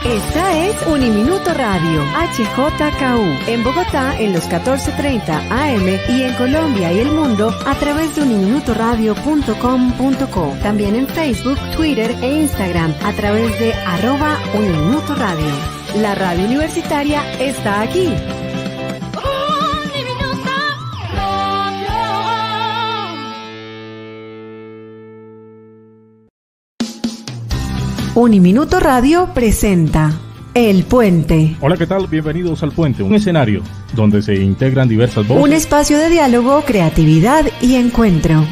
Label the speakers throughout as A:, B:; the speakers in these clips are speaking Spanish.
A: Esta es Uniminuto Radio, HJKU, en Bogotá en los 14:30 AM y en Colombia y el mundo a través de uniminutoradio.com.co. También en Facebook, Twitter e Instagram a través de @Uniminuto Radio. La radio universitaria está aquí. Uniminuto Radio presenta El Puente.
B: Hola, ¿qué tal? Bienvenidos al Puente, un escenario donde se integran diversas voces.
A: Un espacio de diálogo, creatividad y encuentro.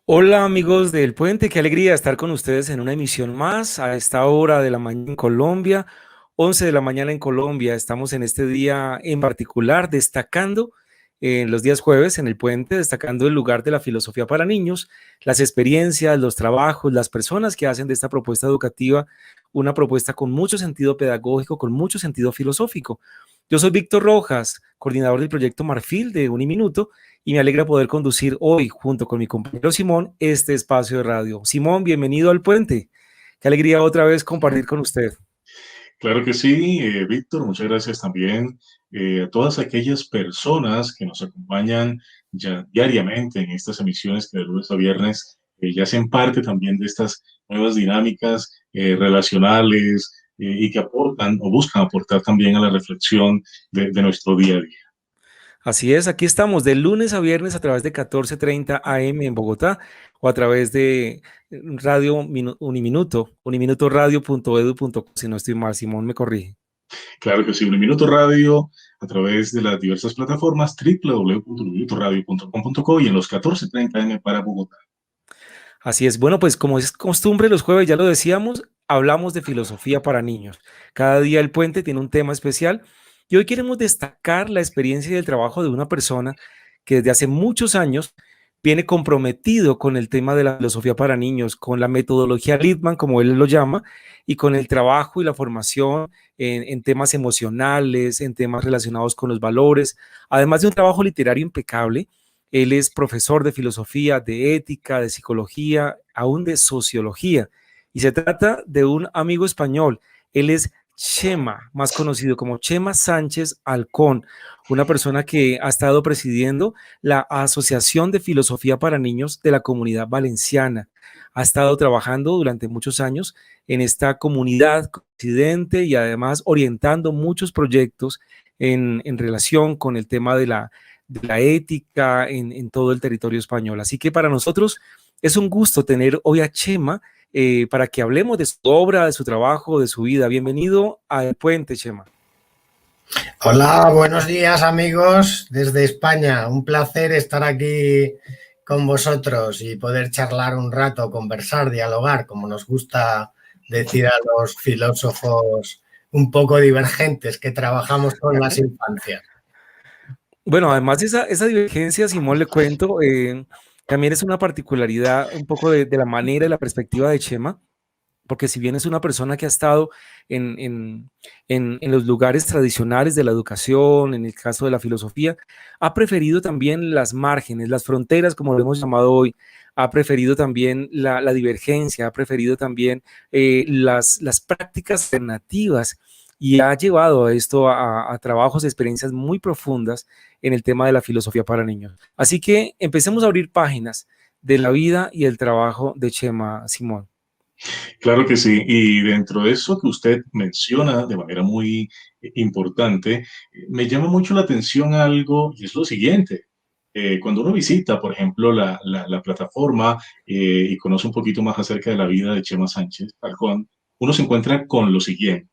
C: Hola amigos del Puente, qué alegría estar con ustedes en una emisión más a esta hora de la mañana en Colombia, 11 de la mañana en Colombia. Estamos en este día en particular destacando en los días jueves en el Puente, destacando el lugar de la filosofía para niños, las experiencias, los trabajos, las personas que hacen de esta propuesta educativa una propuesta con mucho sentido pedagógico, con mucho sentido filosófico. Yo soy Víctor Rojas, coordinador del proyecto Marfil de Uniminuto, y me alegra poder conducir hoy, junto con mi compañero Simón, este espacio de radio. Simón, bienvenido al Puente. Qué alegría otra vez compartir con usted.
B: Claro que sí, Víctor, muchas gracias también a todas aquellas personas que nos acompañan ya diariamente en estas emisiones que de lunes a viernes ya hacen parte también de estas nuevas dinámicas relacionales y que aportan o buscan aportar también a la reflexión de nuestro día a día.
C: Así es, aquí estamos de lunes a viernes a través de 14:30 AM en Bogotá o a través de Radio Uniminuto, uniminutoradio.edu.co, si no estoy mal, Simón me corrige.
B: Claro que sí, Uniminuto Radio a través de las diversas plataformas www.uniminutoradio.com.co y en los 14:30 AM para Bogotá.
C: Así es, bueno, pues como es costumbre los jueves, ya lo decíamos, hablamos de filosofía para niños. Cada día el Puente tiene un tema especial y hoy queremos destacar la experiencia y el trabajo de una persona que desde hace muchos años viene comprometido con el tema de la filosofía para niños, con la metodología Littman, como él lo llama, y con el trabajo y la formación en temas emocionales, en temas relacionados con los valores, además de un trabajo literario impecable. Él es profesor de filosofía, de ética, de psicología, aún de sociología. Y se trata de un amigo español. Él es Chema, más conocido como Chema Sánchez Alcón, una persona que ha estado presidiendo la Asociación de Filosofía para Niños de la Comunidad Valenciana. Ha estado trabajando durante muchos años en esta comunidad coincidente y además orientando muchos proyectos en relación con el tema de la ética en todo el territorio español. Así que para nosotros es un gusto tener hoy a Chema para que hablemos de su obra, de su trabajo, de su vida. Bienvenido al Puente, Chema.
D: Hola, buenos días amigos desde España. Un placer estar aquí con vosotros y poder charlar un rato, conversar, dialogar, como nos gusta decir a los filósofos un poco divergentes que trabajamos con las infancias.
C: Bueno, además de esa divergencia, Simón, le cuento, también es una particularidad un poco de la manera y la perspectiva de Chema, porque si bien es una persona que ha estado en los lugares tradicionales de la educación, en el caso de la filosofía, ha preferido también las márgenes, las fronteras, como lo hemos llamado hoy, ha preferido también la divergencia, ha preferido también las prácticas alternativas y ha llevado a esto a trabajos, experiencias muy profundas en el tema de la filosofía para niños. Así que empecemos a abrir páginas de la vida y el trabajo de Chema, Simón.
B: Claro que sí, y dentro de eso que usted menciona de manera muy importante, me llama mucho la atención algo y es lo siguiente. Cuando uno visita, por ejemplo, la plataforma y conoce un poquito más acerca de la vida de Chema Sánchez Alcón, uno se encuentra con lo siguiente.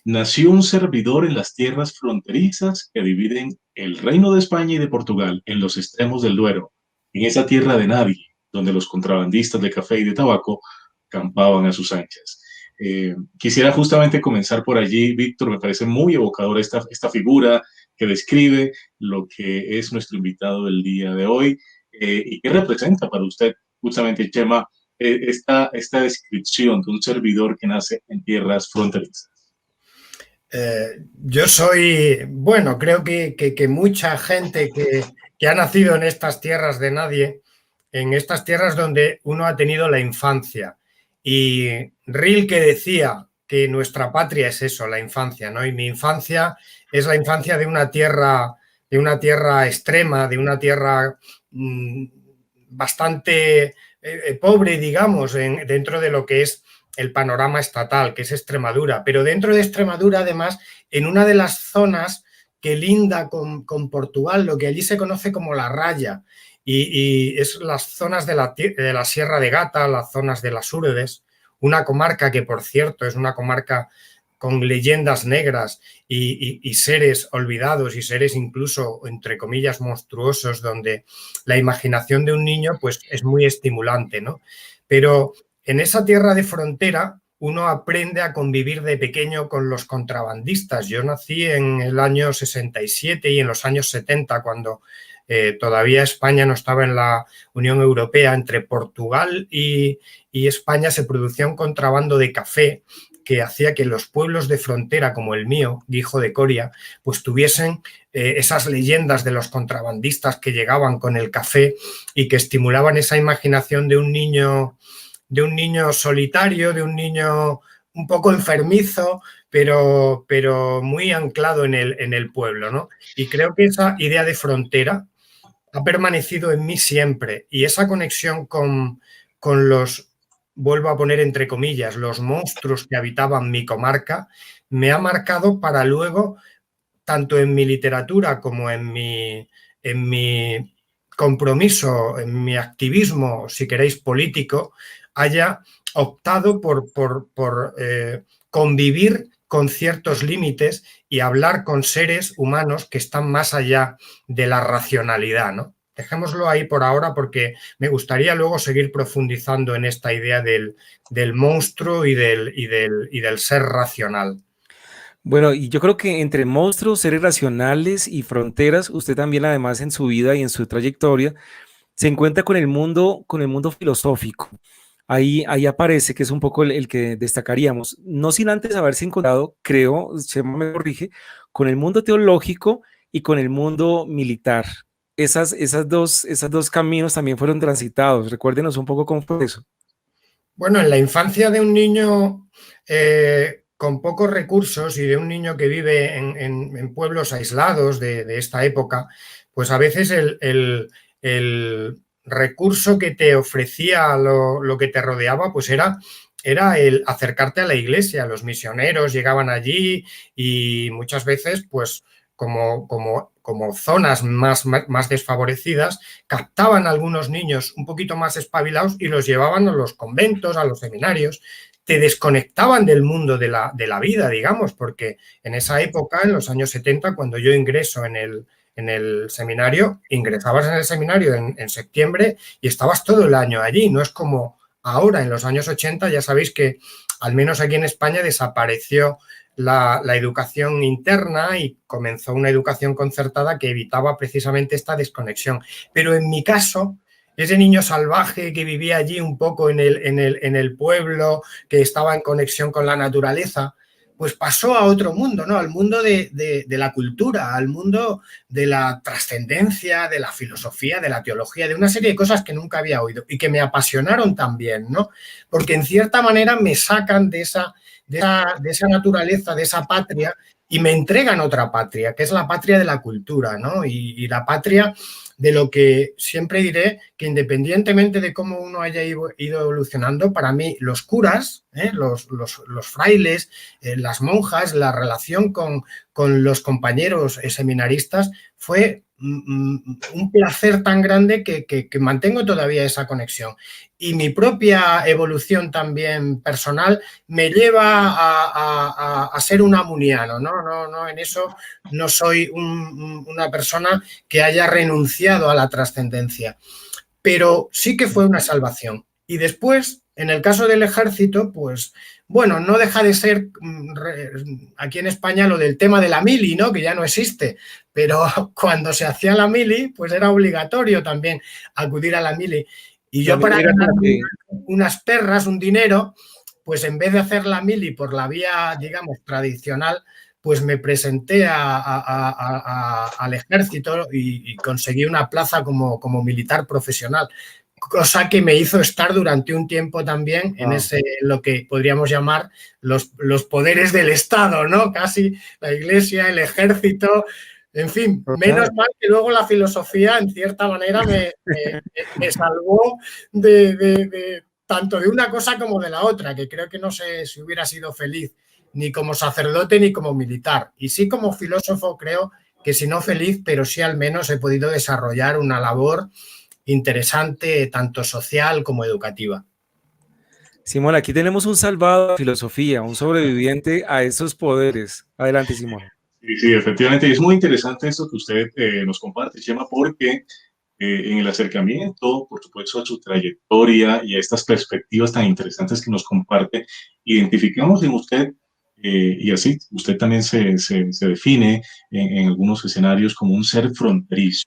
B: Nació un servidor en las tierras fronterizas que dividen el Reino de España y de Portugal en los extremos del Duero, en esa tierra de nadie, donde los contrabandistas de café y de tabaco campaban a sus anchas. Quisiera justamente comenzar por allí, Víctor, me parece muy evocadora esta figura que describe lo que es nuestro invitado del día de hoy y que representa para usted justamente, Chema, esta descripción de un servidor que nace en tierras fronterizas.
D: Yo soy, bueno, creo que mucha gente que ha nacido en estas tierras de nadie en estas tierras donde uno ha tenido la infancia. Y Rilke decía que nuestra patria es eso, la infancia, ¿no? Y mi infancia es la infancia de una tierra extrema, de una tierra bastante pobre, digamos, dentro de lo que es el panorama estatal, que es Extremadura. Pero dentro de Extremadura, además, en una de las zonas que linda con Portugal, lo que allí se conoce como la Raya, y es las zonas de la Sierra de Gata, las zonas de las Úrbedes, una comarca que, por cierto, es una comarca con leyendas negras y seres olvidados y seres incluso, entre comillas, monstruosos, donde la imaginación de un niño pues, es muy estimulante, ¿no? Pero en esa tierra de frontera uno aprende a convivir de pequeño con los contrabandistas. Yo nací en el año 67 y en los años 70, cuando todavía España no estaba en la Unión Europea. Entre Portugal y España se producía un contrabando de café que hacía que los pueblos de frontera como el mío, Guijo de Coria, pues tuviesen esas leyendas de los contrabandistas que llegaban con el café y que estimulaban esa imaginación de un niño solitario, de un niño un poco enfermizo, pero muy anclado en el pueblo, ¿no? Y creo que esa idea de frontera ha permanecido en mí siempre, y esa conexión con los, vuelvo a poner entre comillas, los monstruos que habitaban mi comarca, me ha marcado para luego, tanto en mi literatura como en mi compromiso, en mi activismo, si queréis, político, haya optado por convivir con ciertos límites y hablar con seres humanos que están más allá de la racionalidad, ¿no? Dejémoslo ahí por ahora porque me gustaría luego seguir profundizando en esta idea del monstruo y del ser racional.
C: Bueno, y yo creo que entre monstruos, seres racionales y fronteras, usted también además en su vida y en su trayectoria se encuentra con el mundo filosófico. Ahí aparece que es un poco el que destacaríamos, no sin antes haberse encontrado, creo, Chema me corrige, con el mundo teológico y con el mundo militar. Esos dos caminos también fueron transitados. Recuérdenos un poco cómo fue eso.
D: Bueno, en la infancia de un niño con pocos recursos y de un niño que vive en pueblos aislados de esta época, pues a veces el recurso que te ofrecía lo que te rodeaba, pues era el acercarte a la iglesia. Los misioneros llegaban allí y muchas veces, pues como zonas más desfavorecidas, captaban a algunos niños un poquito más espabilados y los llevaban a los conventos, a los seminarios. Te desconectaban del mundo de la vida, digamos, porque en esa época, en los años 70, cuando yo ingreso en el seminario, ingresabas en el seminario en septiembre y estabas todo el año allí. No es como ahora, en los años 80, ya sabéis que al menos aquí en España desapareció la educación interna y comenzó una educación concertada que evitaba precisamente esta desconexión. Pero en mi caso, ese niño salvaje que vivía allí un poco en el pueblo, que estaba en conexión con la naturaleza, pues pasó a otro mundo, ¿no? Al mundo de la cultura, al mundo de la trascendencia, de la filosofía, de la teología, de una serie de cosas que nunca había oído y que me apasionaron también, ¿no? Porque en cierta manera me sacan de esa naturaleza, de esa patria, y me entregan otra patria, que es la patria de la cultura, ¿no? Y la patria de lo que siempre diré que independientemente de cómo uno haya ido evolucionando, para mí los curas, los frailes, las monjas, la relación con los compañeros seminaristas fue un placer tan grande que mantengo todavía esa conexión. Y mi propia evolución también personal me lleva a ser un amuniano, ¿no? En eso no soy una persona que haya renunciado a la trascendencia, pero sí que fue una salvación. Y después, en el caso del ejército, pues bueno, no deja de ser aquí en España lo del tema de la mili, ¿no? Que ya no existe, pero cuando se hacía la mili, pues era obligatorio también acudir a la mili. Y yo para ganar unas perras, un dinero, pues en vez de hacer la mili por la vía, digamos, tradicional, pues me presenté al ejército y conseguí una plaza como militar profesional. cosa que me hizo estar durante un tiempo también en lo que podríamos llamar los poderes del Estado, ¿no? Casi la Iglesia, el ejército, en fin, menos mal que luego la filosofía en cierta manera me salvó tanto de una cosa como de la otra, que creo que no sé si hubiera sido feliz ni como sacerdote ni como militar. Y sí como filósofo creo que si no feliz, pero sí al menos he podido desarrollar una labor interesante, tanto social como educativa.
C: Simón, aquí tenemos un salvado de filosofía, un sobreviviente a esos poderes. Adelante, Simón.
B: Sí, efectivamente. Y es muy interesante esto que usted nos comparte, Chema, porque en el acercamiento, por supuesto, a su trayectoria y a estas perspectivas tan interesantes que nos comparte, identificamos en usted, y así usted también se define en algunos escenarios como un ser fronterizo.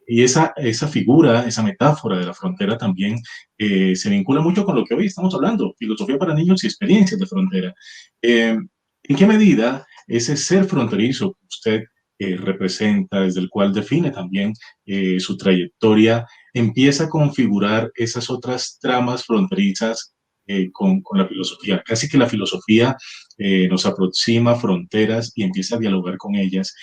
B: Y esa figura, esa metáfora de la frontera también se vincula mucho con lo que hoy estamos hablando, filosofía para niños y experiencias de frontera. ¿En qué medida ese ser fronterizo que usted representa, desde el cual define también su trayectoria, empieza a configurar esas otras tramas fronterizas con la filosofía? Casi que la filosofía nos aproxima fronteras y empieza a dialogar con ellas.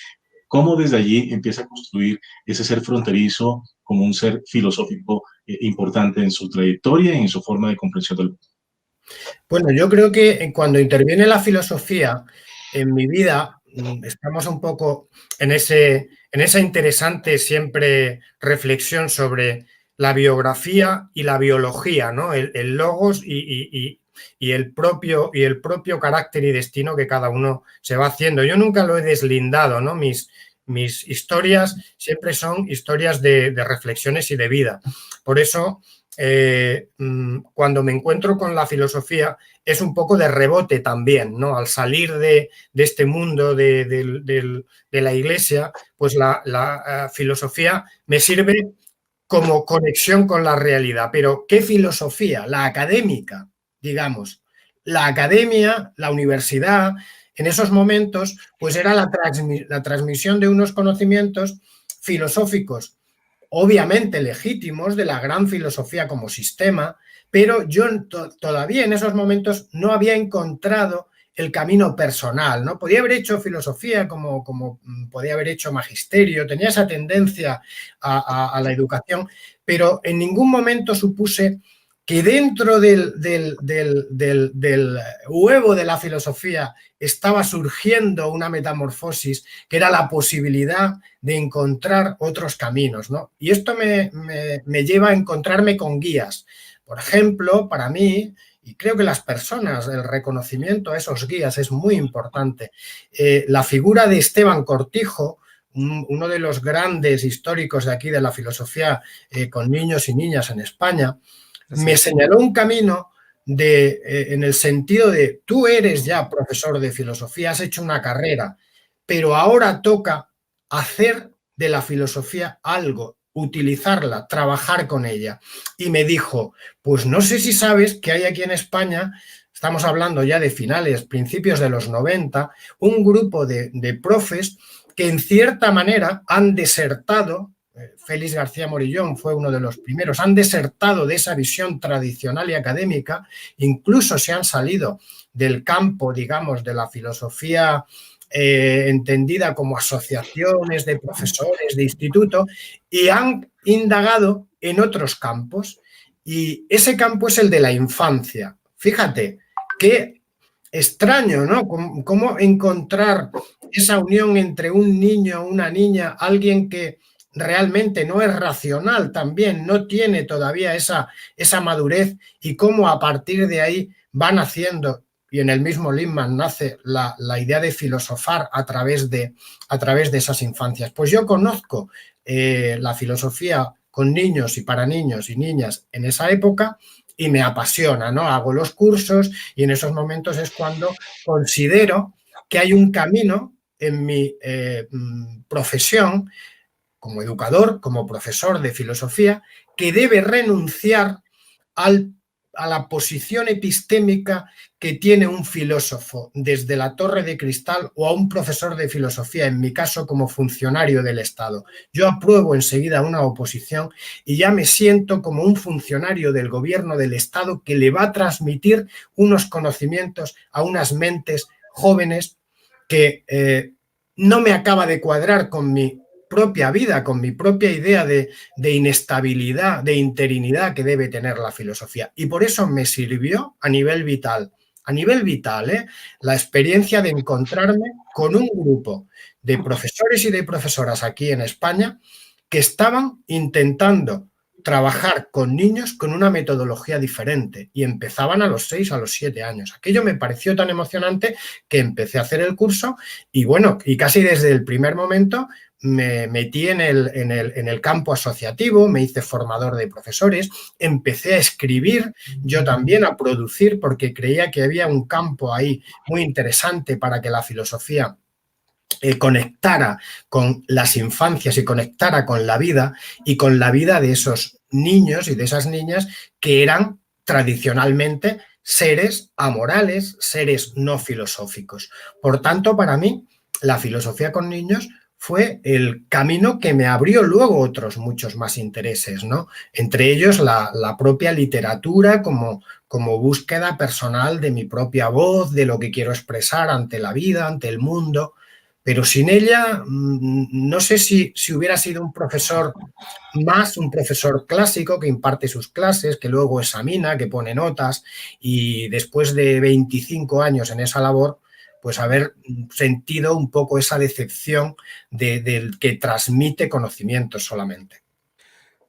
B: ¿Cómo desde allí empieza a construir ese ser fronterizo como un ser filosófico importante en su trayectoria y en su forma de comprensión del mundo?
D: Bueno, yo creo que cuando interviene la filosofía en mi vida, estamos un poco en esa interesante siempre reflexión sobre la biografía y la biología, ¿no? El logos y el propio carácter y destino que cada uno se va haciendo. Yo nunca lo he deslindado, ¿no? Mis historias siempre son historias de reflexiones y de vida. Por eso, cuando me encuentro con la filosofía, es un poco de rebote también, ¿no? Al salir de este mundo de la Iglesia, pues la filosofía me sirve como conexión con la realidad. Pero ¿qué filosofía? La académica, digamos. La academia, la universidad, en esos momentos, pues era la transmisión de unos conocimientos filosóficos, obviamente legítimos, de la gran filosofía como sistema, pero yo todavía en esos momentos no había encontrado el camino personal, ¿no? Podía haber hecho filosofía como podía haber hecho magisterio, tenía esa tendencia a la educación, pero en ningún momento supuse que dentro del huevo de la filosofía estaba surgiendo una metamorfosis que era la posibilidad de encontrar otros caminos, ¿no? Y esto me lleva a encontrarme con guías. Por ejemplo, para mí, y creo que las personas, el reconocimiento a esos guías es muy importante. La figura de Esteban Cortijo, uno de los grandes históricos de aquí de la filosofía con niños y niñas en España, me señaló un camino en el sentido de tú eres ya profesor de filosofía, has hecho una carrera, pero ahora toca hacer de la filosofía algo, utilizarla, trabajar con ella. Y me dijo, pues no sé si sabes que hay aquí en España, estamos hablando ya de finales, principios de los 90, un grupo de profes que en cierta manera han desertado. Félix García Morillón fue uno de los primeros, han desertado de esa visión tradicional y académica, incluso se han salido del campo, digamos, de la filosofía entendida como asociaciones de profesores de instituto y han indagado en otros campos, y ese campo es el de la infancia. Fíjate, qué extraño, ¿no? ¿Cómo encontrar esa unión entre un niño, una niña, alguien que realmente no es racional también, no tiene todavía esa madurez, y cómo a partir de ahí van haciendo, y en el mismo Lippmann nace la idea de filosofar a través de esas infancias? Pues yo conozco la filosofía con niños y para niños y niñas en esa época y me apasiona, ¿no? Hago los cursos y en esos momentos es cuando considero que hay un camino en mi profesión como educador, como profesor de filosofía, que debe renunciar al a la posición epistémica que tiene un filósofo desde la Torre de Cristal o a un profesor de filosofía, en mi caso como funcionario del Estado. Yo apruebo enseguida una oposición y ya me siento como un funcionario del gobierno del Estado que le va a transmitir unos conocimientos a unas mentes jóvenes que no me acaba de cuadrar con mi propia vida, con mi propia idea de inestabilidad, de interinidad que debe tener la filosofía. Y por eso me sirvió a nivel vital, la experiencia de encontrarme con un grupo de profesores y de profesoras aquí en España que estaban intentando trabajar con niños con una metodología diferente y empezaban a los 6, a los 7 años. Aquello me pareció tan emocionante que empecé a hacer el curso y bueno, y casi desde el primer momento me metí en el campo asociativo, me hice formador de profesores, empecé a escribir, yo también a producir, porque creía que había un campo ahí muy interesante para que la filosofía conectara con las infancias y conectara con la vida y con la vida de esos niños y de esas niñas que eran tradicionalmente seres amorales, seres no filosóficos. Por tanto, para mí, la filosofía con niños fue el camino que me abrió luego otros muchos más intereses, ¿no? Entre ellos la propia literatura como búsqueda personal de mi propia voz, de lo que quiero expresar ante la vida, ante el mundo. Pero sin ella, no sé si hubiera sido un profesor clásico que imparte sus clases, que luego examina, que pone notas y después de 25 años en esa labor, pues haber sentido un poco esa decepción del que transmite conocimientos solamente.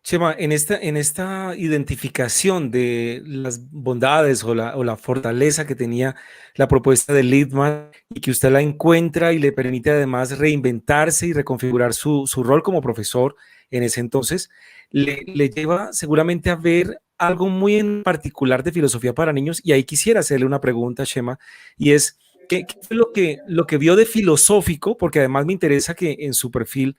C: Chema, en esta identificación de las bondades o la fortaleza que tenía la propuesta de Lippmann y que usted la encuentra y le permite además reinventarse y reconfigurar su rol como profesor en ese entonces, le lleva seguramente a ver algo muy en particular de filosofía para niños. Y ahí quisiera hacerle una pregunta, Chema, y es, ¿qué fue lo que vio de filosófico? Porque además me interesa que en su perfil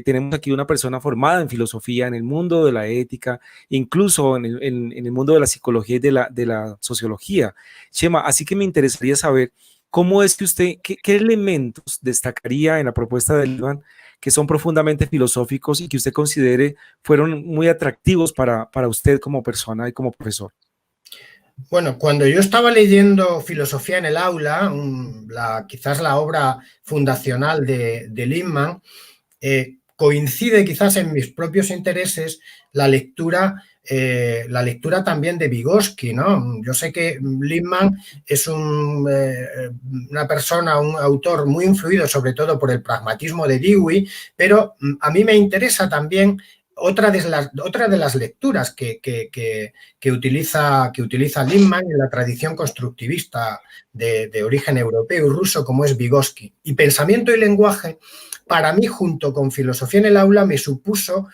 C: tenemos aquí una persona formada en filosofía, en el mundo de la ética, incluso en el mundo de la psicología y de la sociología. Chema, así que me interesaría saber cómo es que usted, qué elementos destacaría en la propuesta de Lippmann que son profundamente filosóficos y que usted considere fueron muy atractivos para usted como persona y como profesor.
D: Bueno, cuando yo estaba leyendo filosofía en el aula, quizás la obra fundacional de Lippmann, coincide quizás en mis propios intereses la lectura también de Vygotsky, ¿no? Yo sé que Lippmann es una persona, un autor muy influido sobre todo por el pragmatismo de Dewey, pero a mí me interesa también otra de las lecturas que utiliza Lippmann en la tradición constructivista de origen europeo y ruso, como es Vygotsky. Y Pensamiento y lenguaje, para mí, junto con Filosofía en el aula, me supuso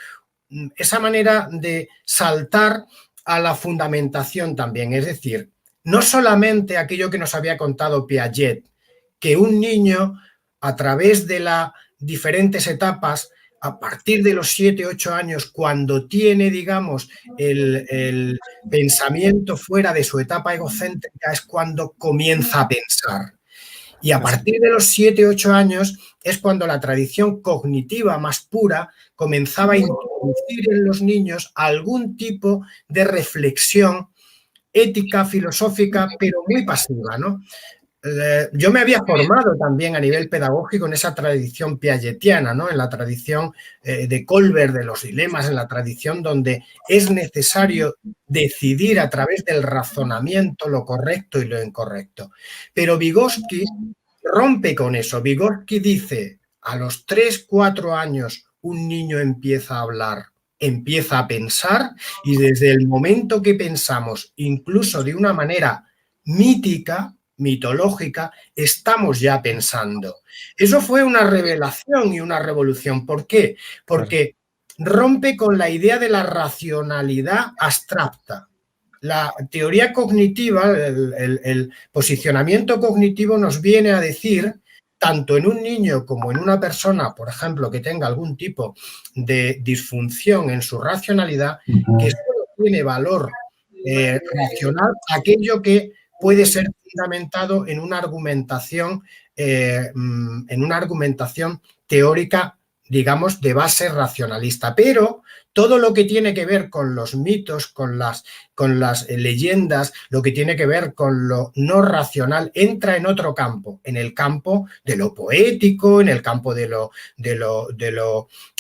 D: esa manera de saltar a la fundamentación también. Es decir, no solamente aquello que nos había contado Piaget, que un niño, a través de las diferentes etapas, a partir de los 7, 8 años, cuando tiene, digamos, el pensamiento fuera de su etapa egocéntrica, es cuando comienza a pensar. Y a partir de los 7, 8 años es cuando la tradición cognitiva más pura comenzaba a introducir en los niños algún tipo de reflexión ética, filosófica, pero muy pasiva, ¿no? Yo me había formado también a nivel pedagógico en esa tradición piagetiana, ¿no? En la tradición de Colbert, de los dilemas, en la tradición donde es necesario decidir a través del razonamiento lo correcto y lo incorrecto. Pero Vygotsky rompe con eso. Vygotsky dice, a los 3, 4 años un niño empieza a hablar, empieza a pensar, y desde el momento que pensamos, incluso de una manera mítica, mitológica, estamos ya pensando. Eso fue una revelación y una revolución. ¿Por qué? Porque rompe con la idea de la racionalidad abstracta. La teoría cognitiva, el posicionamiento cognitivo nos viene a decir, tanto en un niño como en una persona, por ejemplo, que tenga algún tipo de disfunción en su racionalidad, que solo tiene valor racional aquello que puede ser fundamentado en una argumentación teórica, digamos, de base racionalista. Pero todo lo que tiene que ver con los mitos, con las leyendas, lo que tiene que ver con lo no racional, entra en otro campo, en el campo de lo poético, en el campo de lo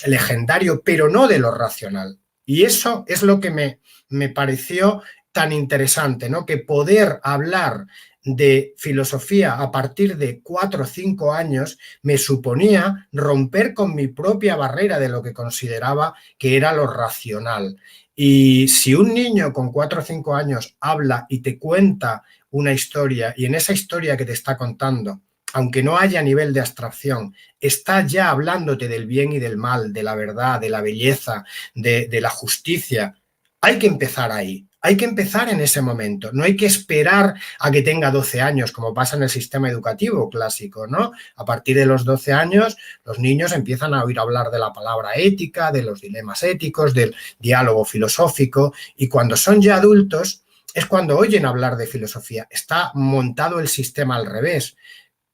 D: legendario, pero no de lo racional. Y eso es lo que me pareció tan interesante, ¿no? Que poder hablar de filosofía a partir de 4 o 5 años me suponía romper con mi propia barrera de lo que consideraba que era lo racional. Y si un niño con 4 o 5 años habla y te cuenta una historia, y en esa historia que te está contando, aunque no haya nivel de abstracción, está ya hablándote del bien y del mal, de la verdad, de la belleza, de la justicia, hay que empezar ahí. Hay que empezar en ese momento, no hay que esperar a que tenga 12 años, como pasa en el sistema educativo clásico, ¿no? A partir de los 12 años, los niños empiezan a oír hablar de la palabra ética, de los dilemas éticos, del diálogo filosófico, y cuando son ya adultos es cuando oyen hablar de filosofía. Está montado el sistema al revés.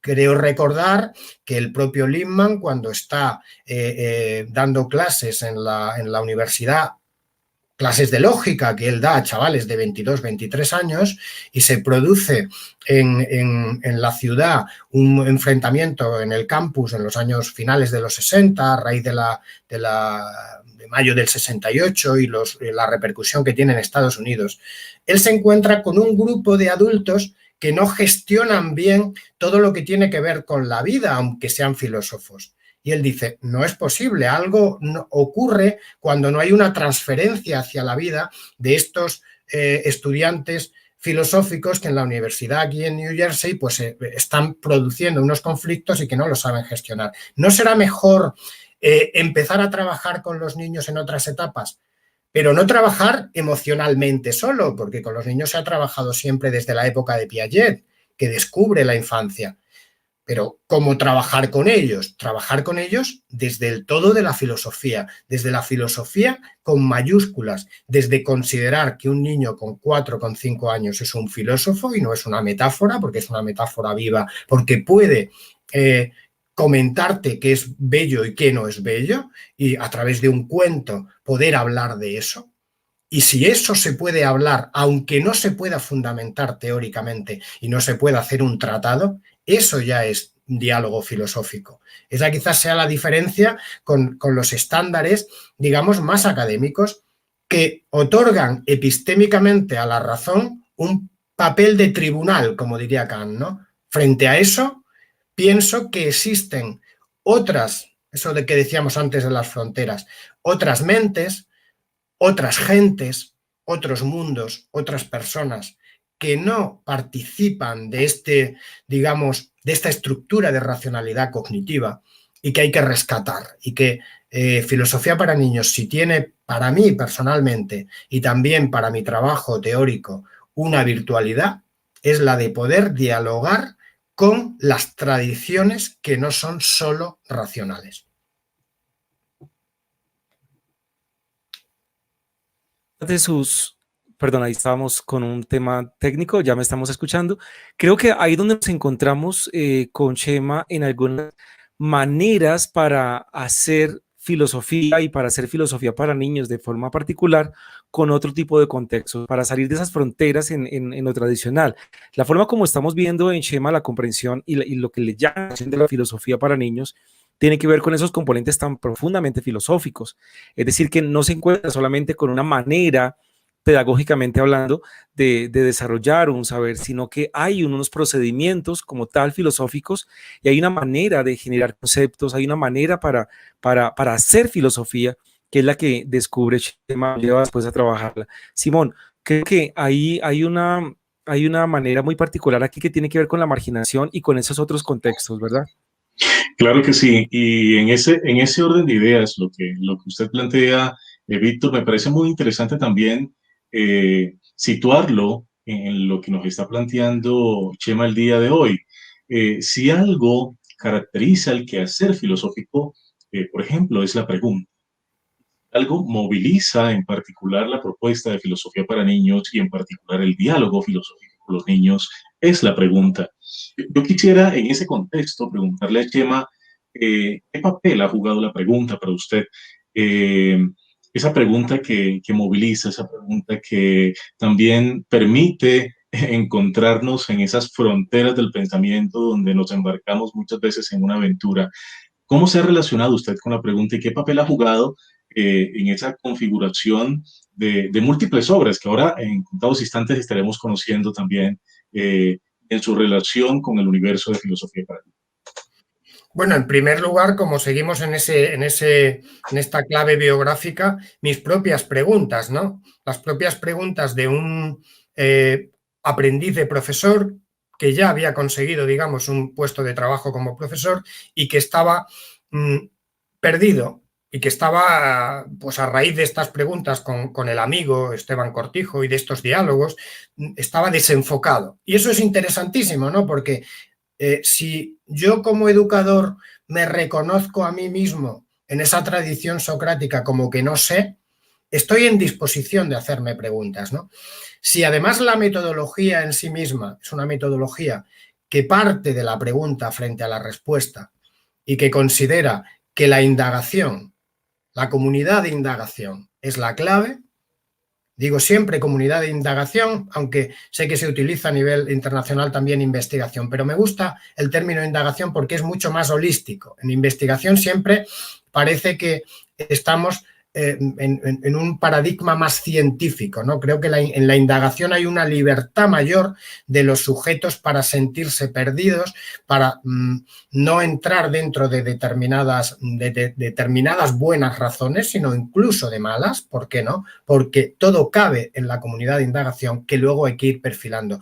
D: Creo recordar que el propio Lippmann, cuando está dando clases en la universidad, clases de lógica que él da a chavales de 22, 23 años, y se produce en la ciudad un enfrentamiento en el campus en los años finales de los 60, a raíz de mayo del 68 y la repercusión que tiene en Estados Unidos. Él se encuentra con un grupo de adultos que no gestionan bien todo lo que tiene que ver con la vida, aunque sean filósofos. Y él dice, no es posible, algo ocurre cuando no hay una transferencia hacia la vida de estos estudiantes filosóficos que en la universidad aquí en New Jersey pues están produciendo unos conflictos y que no lo saben gestionar. ¿No será mejor empezar a trabajar con los niños en otras etapas? Pero no trabajar emocionalmente solo, porque con los niños se ha trabajado siempre desde la época de Piaget, que descubre la infancia. Pero ¿cómo trabajar con ellos? Trabajar con ellos desde el todo de la filosofía, desde la filosofía con mayúsculas, desde considerar que un niño con 4 o con 5 años es un filósofo y no es una metáfora, porque es una metáfora viva, porque puede comentarte qué es bello y qué no es bello, y a través de un cuento poder hablar de eso. Y si eso se puede hablar, aunque no se pueda fundamentar teóricamente y no se pueda hacer un tratado, eso ya es diálogo filosófico. Esa quizás sea la diferencia con los estándares, digamos, más académicos, que otorgan epistémicamente a la razón un papel de tribunal, como diría Kant, ¿no? Frente a eso, pienso que existen otras, eso de que decíamos antes de las fronteras, otras mentes, otras gentes, otros mundos, otras personas que no participan de digamos, de esta estructura de racionalidad cognitiva y que hay que rescatar. Y que filosofía para niños, si tiene para mí personalmente y también para mi trabajo teórico una virtualidad, es la de poder dialogar con las tradiciones que no son solo racionales.
C: Perdón, ahí estábamos con un tema técnico, ya me estamos escuchando. Creo que ahí donde nos encontramos con Chema en algunas maneras para hacer filosofía y para hacer filosofía para niños de forma particular con otro tipo de contextos, para salir de esas fronteras en lo tradicional. La forma como estamos viendo en Chema la comprensión y lo que le llaman de la filosofía para niños tiene que ver con esos componentes tan profundamente filosóficos. Es decir, que no se encuentra solamente con una manera pedagógicamente hablando, de desarrollar un saber, sino que hay unos procedimientos como tal filosóficos y hay una manera de generar conceptos, hay una manera para hacer filosofía, que es la que descubre Chema, lleva después a trabajarla. Simón, creo que ahí hay una manera muy particular aquí que tiene que ver con la marginación y con esos otros contextos, ¿verdad?
B: Claro que sí, y en ese orden de ideas, lo que usted plantea, Víctor, me parece muy interesante también situarlo en lo que nos está planteando Chema el día de hoy. Si algo caracteriza el quehacer filosófico, por ejemplo, es la pregunta. algo moviliza en particular la propuesta de filosofía para niños y en particular el diálogo filosófico con los niños, es la pregunta. Yo quisiera en ese contexto preguntarle a Chema, ¿qué papel ha jugado la pregunta para usted? Eh, esa pregunta que moviliza, esa pregunta que también permite encontrarnos en esas fronteras del pensamiento donde nos embarcamos muchas veces en una aventura. ¿Cómo se ha relacionado usted con la pregunta y qué papel ha jugado en esa configuración de múltiples obras que ahora en contados instantes estaremos conociendo también en su relación con el universo de filosofía para niños?
D: Bueno, en primer lugar, como seguimos en esta clave biográfica, mis propias preguntas, ¿no? Las propias preguntas de un aprendiz de profesor que ya había conseguido, digamos, un puesto de trabajo como profesor y que estaba perdido y que estaba, pues a raíz de estas preguntas con el amigo Esteban Cortijo y de estos diálogos, estaba desenfocado. Y eso es interesantísimo, ¿no? Porque si yo como educador me reconozco a mí mismo en esa tradición socrática como que no sé, estoy en disposición de hacerme preguntas, ¿no? Si además la metodología en sí misma es una metodología que parte de la pregunta frente a la respuesta y que considera que la indagación, la comunidad de indagación es la clave. Digo siempre comunidad de indagación, aunque sé que se utiliza a nivel internacional también investigación, pero me gusta el término indagación porque es mucho más holístico. En investigación siempre parece que estamos en un paradigma más científico, ¿no? Creo que en la indagación hay una libertad mayor de los sujetos para sentirse perdidos, para no entrar dentro de determinadas buenas razones, sino incluso de malas. ¿Por qué no? Porque todo cabe en la comunidad de indagación que luego hay que ir perfilando.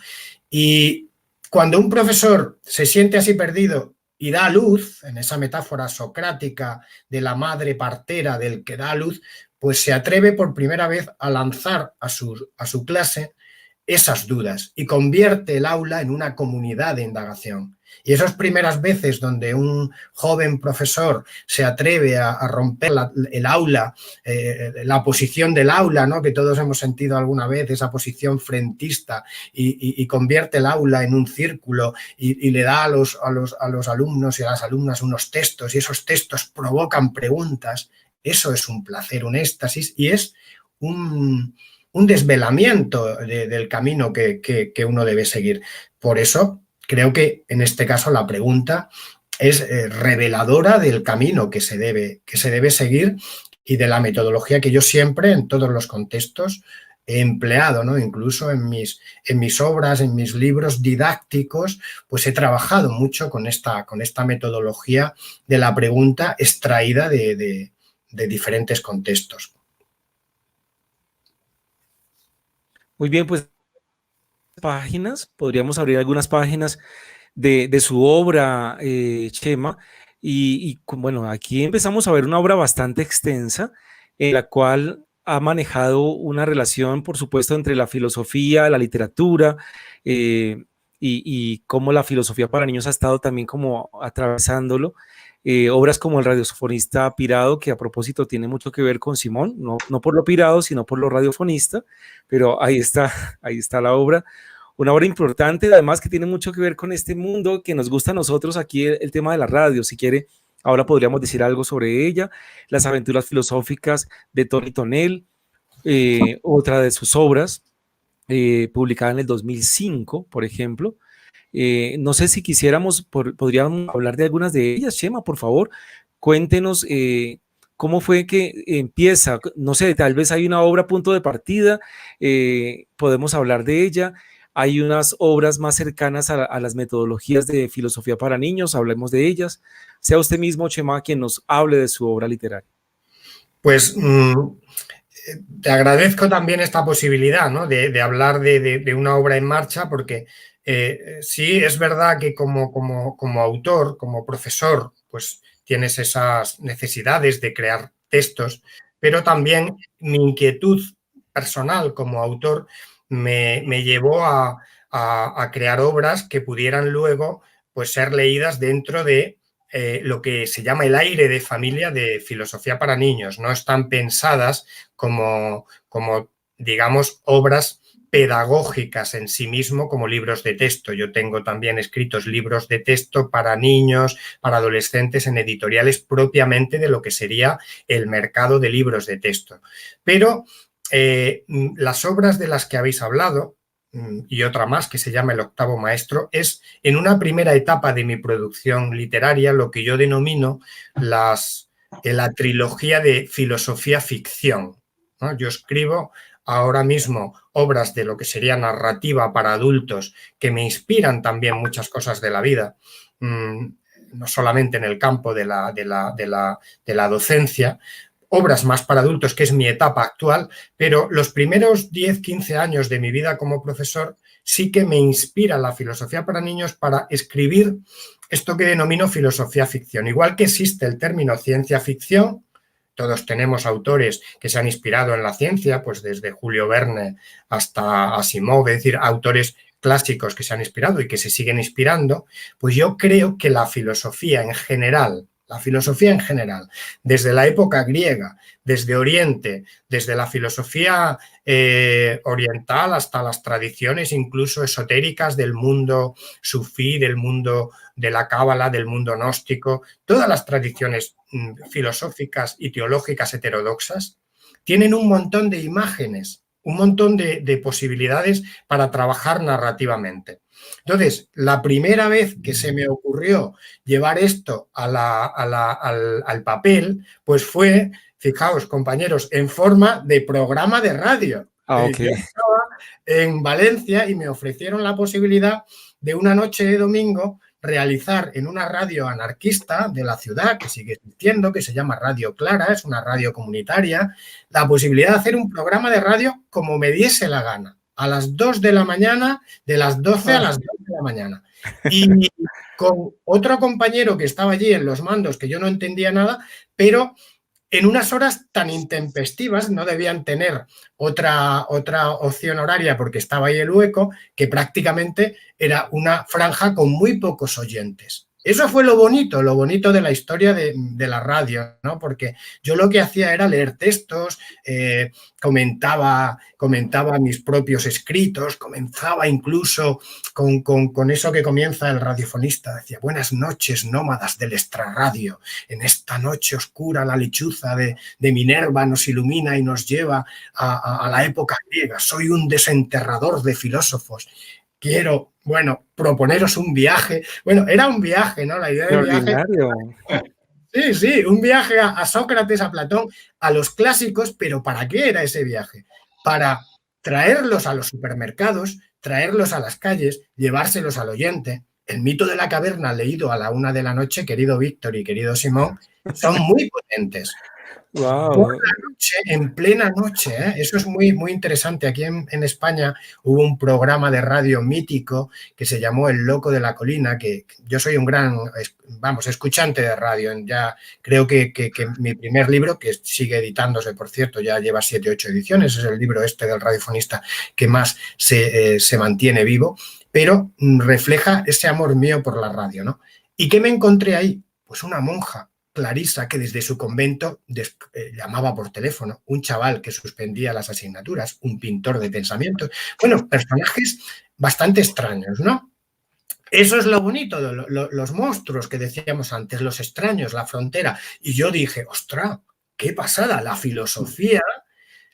D: Y cuando un profesor se siente así perdido y da luz, en esa metáfora socrática de la madre partera del que da luz, pues se atreve por primera vez a lanzar a su clase esas dudas y convierte el aula en una comunidad de indagación. Y esas primeras veces donde un joven profesor se atreve a romper el aula, la posición del aula, ¿no? Que todos hemos sentido alguna vez, esa posición frentista, y convierte el aula en un círculo y le da a los alumnos y a las alumnas unos textos, y esos textos provocan preguntas, eso es un placer, un éxtasis, y es un desvelamiento del camino que uno debe seguir. Por eso creo que en este caso la pregunta es reveladora del camino que se debe seguir y de la metodología que yo siempre, en todos los contextos, he empleado, ¿no? Incluso en mis obras, en mis libros didácticos, pues he trabajado mucho con esta metodología de la pregunta extraída de diferentes contextos.
C: Muy bien, pues páginas, podríamos abrir algunas páginas de su obra, Chema, y bueno, aquí empezamos a ver una obra bastante extensa en la cual ha manejado una relación, por supuesto, entre la filosofía, la literatura, y cómo la filosofía para niños ha estado también como atravesándolo. Obras como El radiofonista pirado, que a propósito tiene mucho que ver con Simón, no por lo pirado, sino por lo radiofonista, pero ahí está la obra. Una obra importante, además, que tiene mucho que ver con este mundo que nos gusta a nosotros aquí, el tema de la radio. Si quiere, ahora podríamos decir algo sobre ella. Las aventuras filosóficas de Tony Tonel, otra de sus obras, publicada en el 2005, por ejemplo. No sé si podríamos hablar de algunas de ellas. Chema, por favor, cuéntenos cómo fue que empieza. No sé, tal vez hay una obra a punto de partida, podemos hablar de ella. Hay unas obras más cercanas a las metodologías de filosofía para niños, hablemos de ellas. Sea usted mismo, Chema, quien nos hable de su obra literaria.
D: Pues te agradezco también esta posibilidad, ¿no? de hablar de una obra en marcha, porque sí, es verdad que como autor, como profesor, pues tienes esas necesidades de crear textos, pero también mi inquietud personal como autor me llevó a crear obras que pudieran luego pues, ser leídas dentro de lo que se llama el aire de familia de filosofía para niños. No están pensadas como digamos, obras pedagógicas en sí mismo como libros de texto. Yo tengo también escritos libros de texto para niños, para adolescentes en editoriales propiamente de lo que sería el mercado de libros de texto. Pero las obras de las que habéis hablado, y otra más que se llama El octavo maestro, es en una primera etapa de mi producción literaria lo que yo denomino la trilogía de filosofía ficción, ¿no? Yo escribo ahora mismo obras de lo que sería narrativa para adultos que me inspiran también muchas cosas de la vida, no solamente en el campo de la docencia, obras más para adultos, que es mi etapa actual, pero los primeros 10, 15 años de mi vida como profesor sí que me inspira la filosofía para niños para escribir esto que denomino filosofía ficción. Igual que existe el término ciencia ficción, todos tenemos autores que se han inspirado en la ciencia, pues desde Julio Verne hasta Asimov, es decir, autores clásicos que se han inspirado y que se siguen inspirando, pues yo creo que la filosofía en general, desde la época griega, desde Oriente, desde la filosofía oriental hasta las tradiciones incluso esotéricas del mundo sufí, del mundo de la cábala, del mundo gnóstico, todas las tradiciones filosóficas y teológicas heterodoxas tienen un montón de imágenes, un montón de posibilidades para trabajar narrativamente. Entonces, la primera vez que se me ocurrió llevar esto al papel, pues fue, fijaos, compañeros, en forma de programa de radio.
C: Okay.
D: Yo estaba en Valencia y me ofrecieron la posibilidad de una noche de domingo realizar en una radio anarquista de la ciudad, que sigue existiendo, que se llama Radio Clara, es una radio comunitaria, la posibilidad de hacer un programa de radio como me diese la gana, a las 2 de la mañana, de las 12 a las 2 de la mañana. Y con otro compañero que estaba allí en los mandos, que yo no entendía nada, pero en unas horas tan intempestivas, no debían tener otra opción horaria porque estaba ahí el hueco, que prácticamente era una franja con muy pocos oyentes. Eso fue lo bonito de la historia de la radio, ¿no? Porque yo lo que hacía era leer textos, comentaba mis propios escritos, comenzaba incluso con eso que comienza el radiofonista. Decía, buenas noches, nómadas del extrarradio. En esta noche oscura la lechuza de Minerva nos ilumina y nos lleva a la época griega. Soy un desenterrador de filósofos. Quiero, proponeros un viaje. Era un viaje, ¿no? La idea del viaje. Sí, un viaje a Sócrates, a Platón, a los clásicos, pero ¿para qué era ese viaje? Para traerlos a los supermercados, traerlos a las calles, llevárselos al oyente. El mito de la caverna leído a la 1 de la noche, querido Víctor y querido Simón, son muy potentes.
C: Wow.
D: En plena noche, ¿eh? Eso es muy, muy interesante. Aquí en España hubo un programa de radio mítico que se llamó El Loco de la Colina, que yo soy un gran, escuchante de radio. Ya creo que mi primer libro, que sigue editándose, por cierto, ya lleva 7 u 8 ediciones, es el libro del radiofonista que más se mantiene vivo, pero refleja ese amor mío por la radio, ¿no? ¿Y qué me encontré ahí? Pues una monja clarisa que desde su convento llamaba por teléfono, un chaval que suspendía las asignaturas, un pintor de pensamientos, personajes bastante extraños, ¿no? Eso es lo bonito, los monstruos que decíamos antes, los extraños, la frontera. Y yo dije, ostras, qué pasada, la filosofía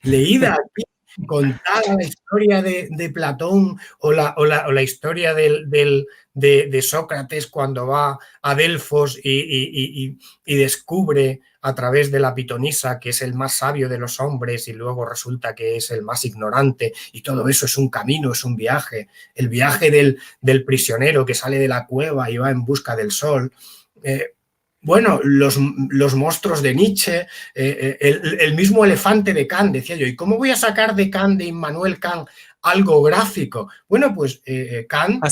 D: leída aquí, contada la historia de Platón o la historia de Sócrates cuando va a Delfos y descubre a través de la pitonisa que es el más sabio de los hombres y luego resulta que es el más ignorante, y todo eso es un camino, es un viaje, el viaje del prisionero que sale de la cueva y va en busca del sol. Los monstruos de Nietzsche, el mismo elefante de Kant, decía yo, ¿y cómo voy a sacar de Kant, de Immanuel Kant, algo gráfico? Kant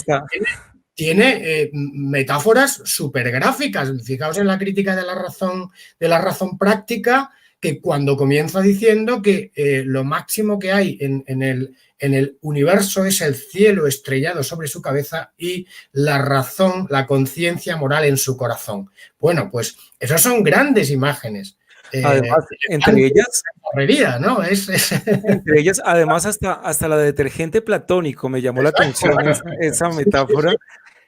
D: tiene metáforas súper gráficas. Fijaos en la crítica de la razón práctica, que cuando comienza diciendo que lo máximo que hay en el universo es el cielo estrellado sobre su cabeza y la razón, la conciencia moral en su corazón. Bueno, pues esas son grandes imágenes.
C: Además, entre ellas,
D: ¿no?
C: entre ellas, además, hasta la de detergente platónico me llamó la atención esa metáfora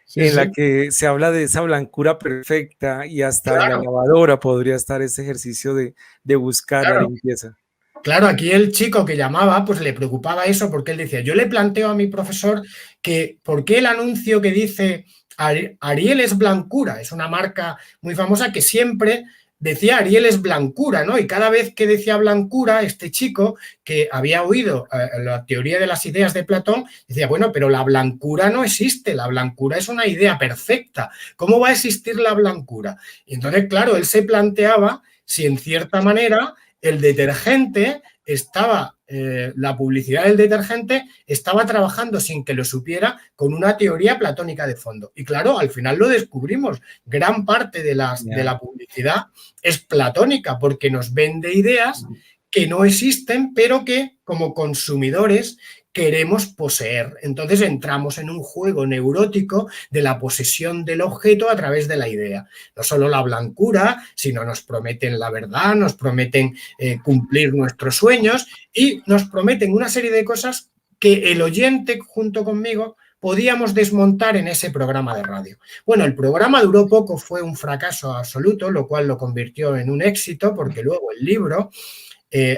D: Sí,
C: en
D: sí.
C: la que se habla de esa blancura perfecta y hasta en la
D: Claro.
C: lavadora podría estar ese ejercicio de buscar la
D: Claro.
C: limpieza.
D: Claro, aquí el chico que llamaba, pues le preocupaba eso porque él decía, yo le planteo a mi profesor que por qué el anuncio que dice Ariel es blancura, es una marca muy famosa que siempre decía Ariel es blancura, ¿no? Y cada vez que decía blancura, este chico que había oído la teoría de las ideas de Platón, decía, bueno, pero la blancura no existe, la blancura es una idea perfecta, ¿cómo va a existir la blancura? Y entonces, claro, él se planteaba si en cierta manera el detergente estaba, la publicidad del detergente estaba trabajando sin que lo supiera con una teoría platónica de fondo. Y claro, al final lo descubrimos. Gran parte de la publicidad es platónica porque nos vende ideas que no existen, pero que como consumidores queremos poseer. Entonces entramos en un juego neurótico de la posesión del objeto a través de la idea. No solo la blancura, sino nos prometen la verdad, nos prometen cumplir nuestros sueños y nos prometen una serie de cosas que el oyente junto conmigo podíamos desmontar en ese programa de radio. Bueno, el programa duró poco, fue un fracaso absoluto, lo cual lo convirtió en un éxito porque luego el libro,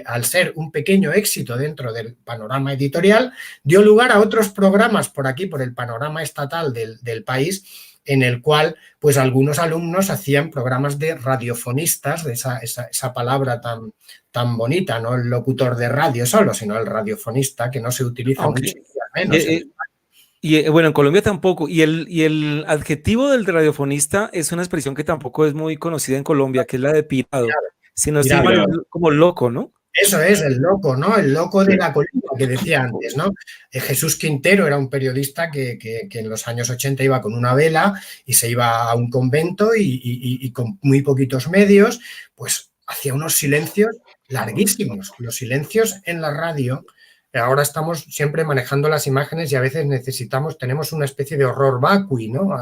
D: al ser un pequeño éxito dentro del panorama editorial, dio lugar a otros programas por aquí, por el panorama estatal del país, en el cual pues algunos alumnos hacían programas de radiofonistas, de esa palabra tan bonita, no el locutor de radio solo, sino el radiofonista, que no se utiliza mucho menos.
C: Bueno, en Colombia tampoco. Y el adjetivo del radiofonista es una expresión que tampoco es muy conocida en Colombia, que es la de pirado. Si no estoy mal, como loco, ¿no?
D: Eso es, el loco, ¿no? El loco de la colina que decía antes, ¿no? Jesús Quintero era un periodista que en los años 80 iba con una vela y se iba a un convento y con muy poquitos medios, pues hacía unos silencios larguísimos. Los silencios en la radio, ahora estamos siempre manejando las imágenes y a veces tenemos una especie de horror vacui, ¿no?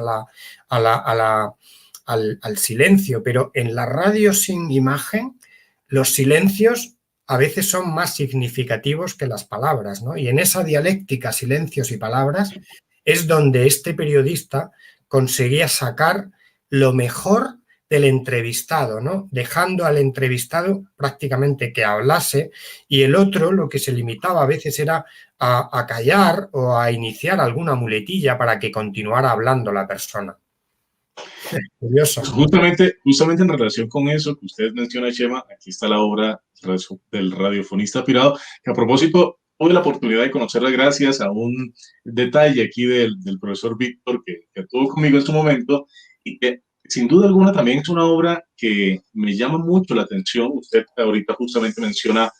D: Al silencio, pero en la radio sin imagen, los silencios a veces son más significativos que las palabras, ¿no? Y en esa dialéctica, silencios y palabras, es donde este periodista conseguía sacar lo mejor del entrevistado, ¿no? Dejando al entrevistado prácticamente que hablase y el otro lo que se limitaba a veces era a callar o a iniciar alguna muletilla para que continuara hablando la persona. Curioso.
B: Justamente en relación con eso que usted menciona, Chema, aquí está la obra del radiofonista pirado, que a propósito tuve la oportunidad de conocerla gracias a un detalle aquí del profesor Víctor que tuvo conmigo en su momento y que sin duda alguna también es una obra que me llama mucho la atención. Usted ahorita justamente menciona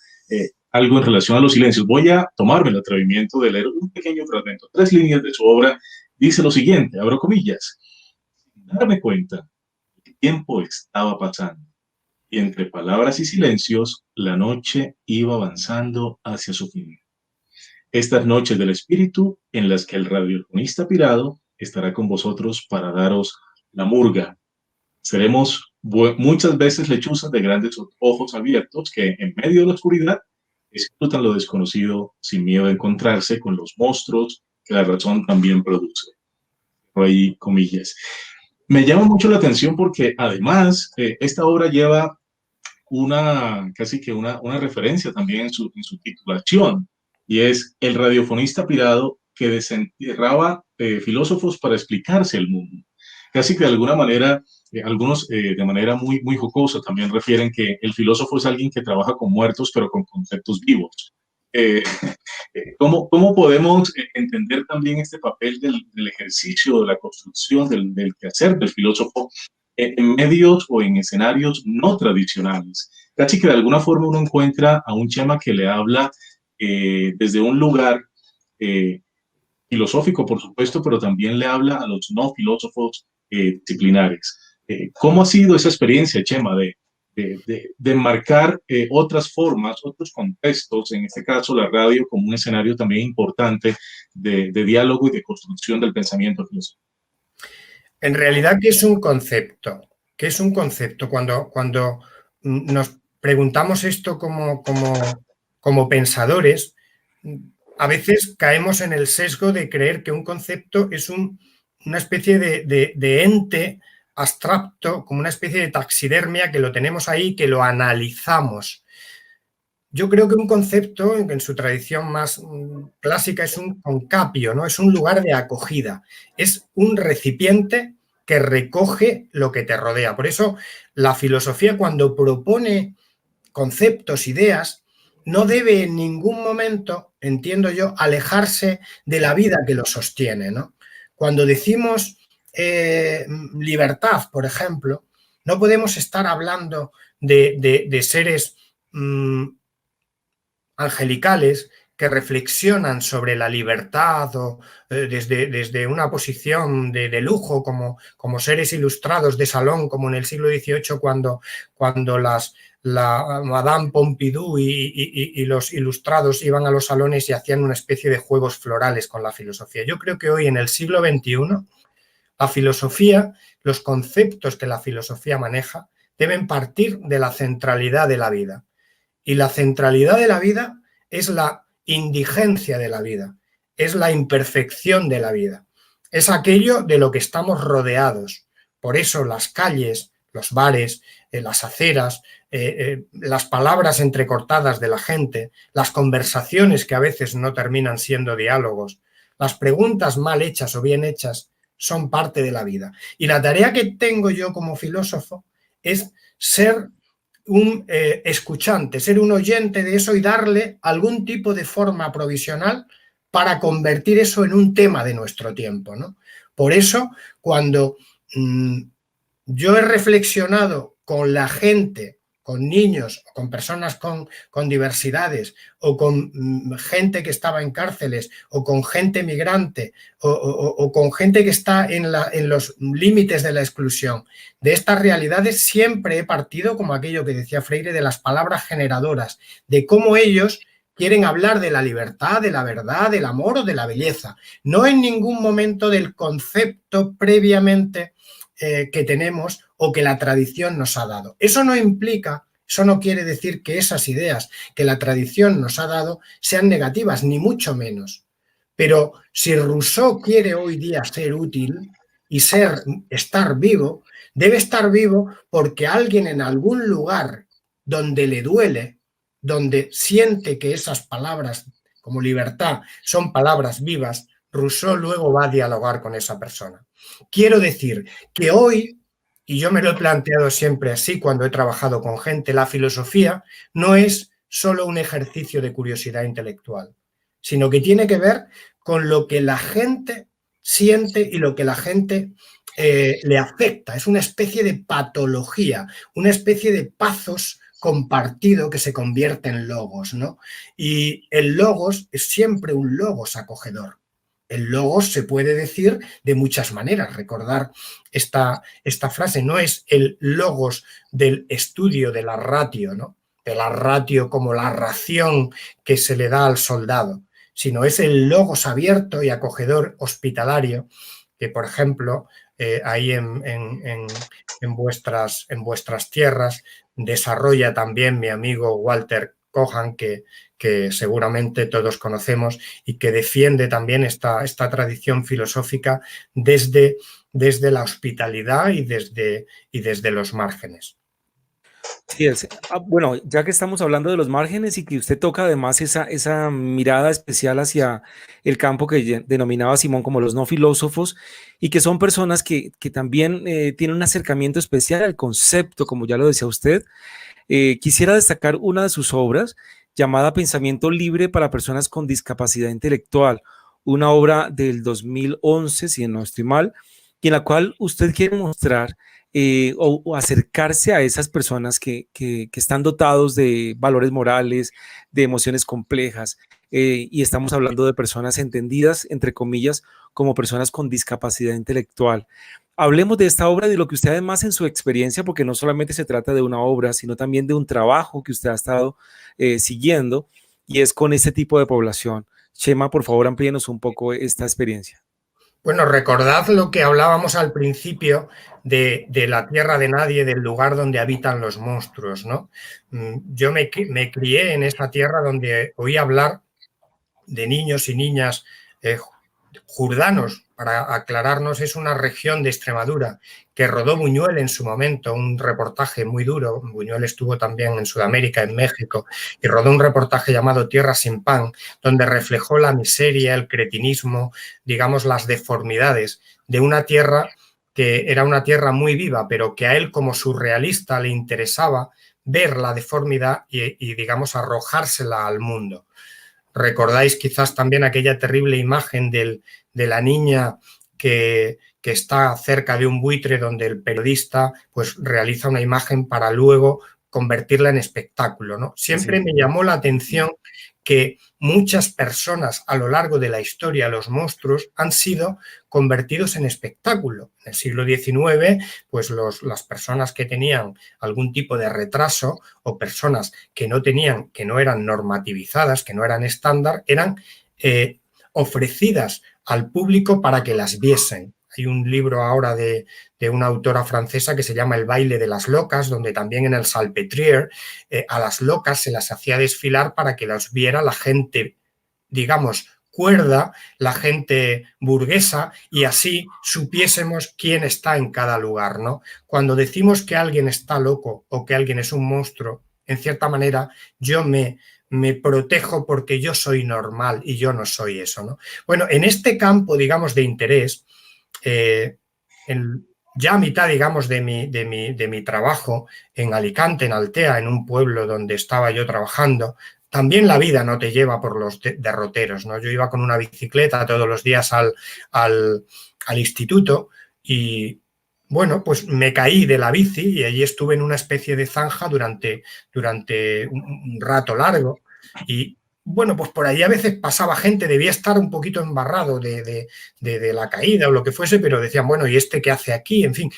B: algo en relación a los silencios. Voy a tomarme el atrevimiento de leer un pequeño fragmento, 3 líneas de su obra. Dice lo siguiente, abro comillas: darme cuenta, el tiempo estaba pasando y entre palabras y silencios la noche iba avanzando hacia su fin. Estas noches del espíritu en las que el radiofonista pirado estará con vosotros para daros la murga. Seremos muchas veces lechuzas de grandes ojos abiertos que en medio de la oscuridad disfrutan lo desconocido sin miedo a encontrarse con los monstruos que la razón también produce. Ahí comillas. Me llama mucho la atención porque además esta obra lleva casi que una referencia también en su titulación, y es el radiofonista pirado que desenterraba filósofos para explicarse el mundo. Casi que de alguna manera, algunos de manera muy, muy jocosa también refieren que el filósofo es alguien que trabaja con muertos pero con conceptos vivos. ¿Cómo podemos entender también este papel del ejercicio, de la construcción, del quehacer del filósofo en medios o en escenarios no tradicionales? Casi que de alguna forma uno encuentra a un Chema que le habla desde un lugar filosófico, por supuesto, pero también le habla a los no filósofos disciplinares. ¿Cómo ha sido esa experiencia, Chema, de de marcar otras formas, otros contextos, en este caso la radio como un escenario también importante de diálogo y de construcción del pensamiento filosófico.
D: En realidad, ¿qué es un concepto? ¿Qué es un concepto? Cuando nos preguntamos esto como pensadores, a veces caemos en el sesgo de creer que un concepto es una especie de ente abstracto, como una especie de taxidermia que lo tenemos ahí, que lo analizamos. Yo creo que un concepto, en su tradición más clásica, es un concapio, ¿no? Es un lugar de acogida, es un recipiente que recoge lo que te rodea. Por eso la filosofía, cuando propone conceptos, ideas, no debe en ningún momento, entiendo yo, alejarse de la vida que lo sostiene, ¿no? Cuando decimos libertad, por ejemplo, no podemos estar hablando de seres angelicales que reflexionan sobre la libertad o desde una posición de lujo como seres ilustrados de salón, como en el siglo XVIII cuando la Madame Pompidou y los ilustrados iban a los salones y hacían una especie de juegos florales con la filosofía. Yo creo que hoy, en el siglo XXI, la filosofía, los conceptos que la filosofía maneja, deben partir de la centralidad de la vida. Y la centralidad de la vida es la indigencia de la vida, es la imperfección de la vida, es aquello de lo que estamos rodeados. Por eso las calles, los bares, las aceras, las palabras entrecortadas de la gente, las conversaciones que a veces no terminan siendo diálogos, las preguntas mal hechas o bien hechas son parte de la vida. Y la tarea que tengo yo como filósofo es ser un escuchante, ser un oyente de eso y darle algún tipo de forma provisional para convertir eso en un tema de nuestro tiempo, ¿no? Por eso, cuando yo he reflexionado con la gente, con niños, con personas con diversidades, o con gente que estaba en cárceles, o con gente migrante, o con gente que está en los límites de la exclusión. De estas realidades siempre he partido, como aquello que decía Freire, de las palabras generadoras, de cómo ellos quieren hablar de la libertad, de la verdad, del amor o de la belleza. No en ningún momento del concepto previamente que tenemos o que la tradición nos ha dado. Eso no implica, eso no quiere decir que esas ideas que la tradición nos ha dado sean negativas, ni mucho menos. Pero si Rousseau quiere hoy día ser útil y estar vivo, debe estar vivo porque alguien en algún lugar donde le duele, donde siente que esas palabras como libertad son palabras vivas, Rousseau luego va a dialogar con esa persona. Quiero decir que hoy, y yo me lo he planteado siempre así cuando he trabajado con gente, la filosofía no es solo un ejercicio de curiosidad intelectual, sino que tiene que ver con lo que la gente siente y lo que la gente le afecta. Es una especie de patología, una especie de pathos compartido que se convierte en logos, ¿no? Y el logos es siempre un logos acogedor. El logos se puede decir de muchas maneras. Recordar esta frase, no es el logos del estudio de la ratio, ¿no? De la ratio como la ración que se le da al soldado, sino es el logos abierto y acogedor hospitalario que, por ejemplo, ahí en vuestras tierras desarrolla también mi amigo Walter Kohan, que seguramente todos conocemos y que defiende también esta tradición filosófica desde la hospitalidad y desde los márgenes.
C: Sí, bueno, ya que estamos hablando de los márgenes y que usted toca además esa mirada especial hacia el campo que denominaba Simón como los no filósofos y que son personas que también tienen un acercamiento especial al concepto, como ya lo decía usted, quisiera destacar una de sus obras llamada Pensamiento Libre para Personas con Discapacidad Intelectual, una obra del 2011, si no estoy mal, y en la cual usted quiere mostrar o acercarse a esas personas que están dotados de valores morales, de emociones complejas, y estamos hablando de personas entendidas, entre comillas, como personas con discapacidad intelectual. Hablemos de esta obra, de lo que usted además en su experiencia, porque no solamente se trata de una obra, sino también de un trabajo que usted ha estado siguiendo, y es con este tipo de población. Chema, por favor, amplíenos un poco esta experiencia.
D: Bueno, recordad lo que hablábamos al principio de la tierra de nadie, del lugar donde habitan los monstruos, ¿no? Yo me crié en esa tierra donde oí hablar de niños y niñas jurdanos. Para aclararnos, es una región de Extremadura que rodó Buñuel en su momento, un reportaje muy duro. Buñuel estuvo también en Sudamérica, en México, y rodó un reportaje llamado Tierra sin pan, donde reflejó la miseria, el cretinismo, digamos, las deformidades de una tierra que era una tierra muy viva, pero que a él, como surrealista, le interesaba ver la deformidad y digamos, arrojársela al mundo. Recordáis quizás también aquella terrible imagen de la niña que está cerca de un buitre, donde el periodista pues realiza una imagen para luego convertirla en espectáculo, ¿no? Siempre me llamó la atención que muchas personas a lo largo de la historia, los monstruos, han sido convertidos en espectáculo. En el siglo XIX, pues las personas que tenían algún tipo de retraso o personas que no tenían, que no eran normativizadas, que no eran estándar, eran ofrecidas al público para que las viesen. Hay un libro ahora de una autora francesa que se llama El baile de las locas, donde también en el Salpêtrière a las locas se las hacía desfilar para que las viera la gente, digamos, cuerda, la gente burguesa, y así supiésemos quién está en cada lugar, ¿no? Cuando decimos que alguien está loco o que alguien es un monstruo, en cierta manera yo me protejo porque yo soy normal y yo no soy eso, ¿no? Bueno, en este campo, digamos, de interés, ya a mitad, digamos, de mi trabajo en Alicante, en Altea, en un pueblo donde estaba yo trabajando, también la vida no te lleva por los derroteros, ¿no? Yo iba con una bicicleta todos los días al instituto y, bueno, pues me caí de la bici y allí estuve en una especie de zanja durante un rato largo y, bueno, pues por ahí a veces pasaba gente, debía estar un poquito embarrado de la caída o lo que fuese, pero decían, bueno, ¿y este qué hace aquí? En fin,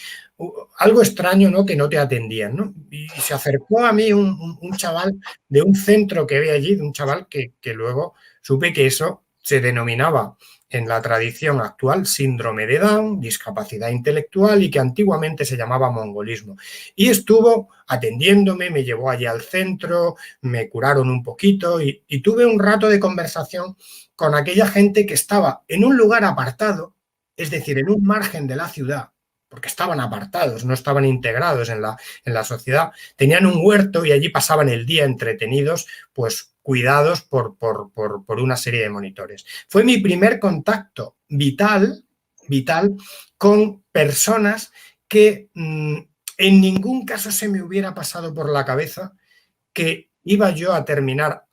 D: algo extraño, ¿no? Que no te atendían, ¿no? Y se acercó a mí un chaval de un centro que había allí, de un chaval que luego supe que eso se denominaba en la tradición actual síndrome de Down, discapacidad intelectual, y que antiguamente se llamaba mongolismo. Y estuvo atendiéndome, me llevó allí al centro, me curaron un poquito y tuve un rato de conversación con aquella gente que estaba en un lugar apartado, es decir, en un margen de la ciudad, porque estaban apartados, no estaban integrados en la sociedad, tenían un huerto y allí pasaban el día entretenidos, pues cuidados por una serie de monitores. Fue mi primer contacto vital con personas que en ningún caso se me hubiera pasado por la cabeza que iba yo a terminar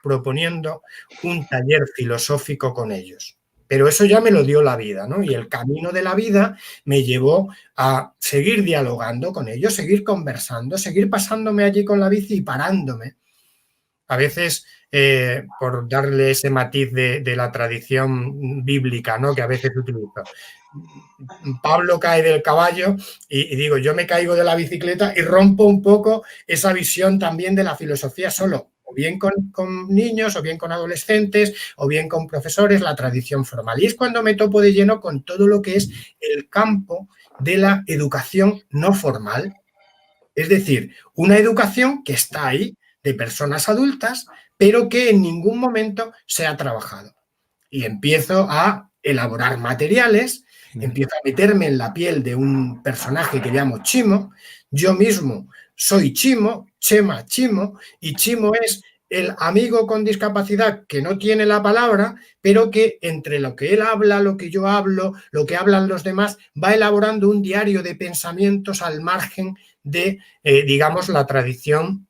D: proponiendo un taller filosófico con ellos. Pero eso ya me lo dio la vida, ¿no? Y el camino de la vida me llevó a seguir dialogando con ellos, seguir conversando, seguir pasándome allí con la bici y parándome. A veces, por darle ese matiz de la tradición bíblica, ¿no? Que a veces utilizo. Pablo cae del caballo y digo, yo me caigo de la bicicleta y rompo un poco esa visión también de la filosofía solo, o bien con niños, o bien con adolescentes, o bien con profesores, la tradición formal. Y es cuando me topo de lleno con todo lo que es el campo de la educación no formal. Es decir, una educación que está ahí, de personas adultas, pero que en ningún momento se ha trabajado. Y empiezo a elaborar materiales, empiezo a meterme en la piel de un personaje que llamo Chimo. Yo mismo soy Chimo, Chema Chimo, y Chimo es el amigo con discapacidad que no tiene la palabra, pero que entre lo que él habla, lo que yo hablo, lo que hablan los demás, va elaborando un diario de pensamientos al margen de, digamos, la tradición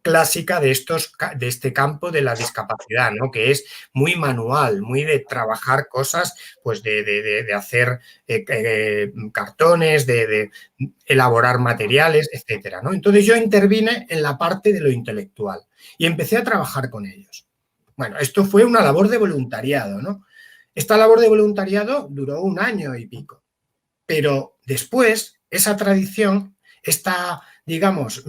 D: clásica de este campo de la discapacidad, ¿no? Que es muy manual, muy de trabajar cosas, pues de hacer cartones, de elaborar materiales, etcétera, ¿no? Entonces yo intervine en la parte de lo intelectual y empecé a trabajar con ellos. Bueno, esto fue una labor de voluntariado, ¿no? Esta labor de voluntariado duró 1 año y pico, pero después esa tradición, digamos,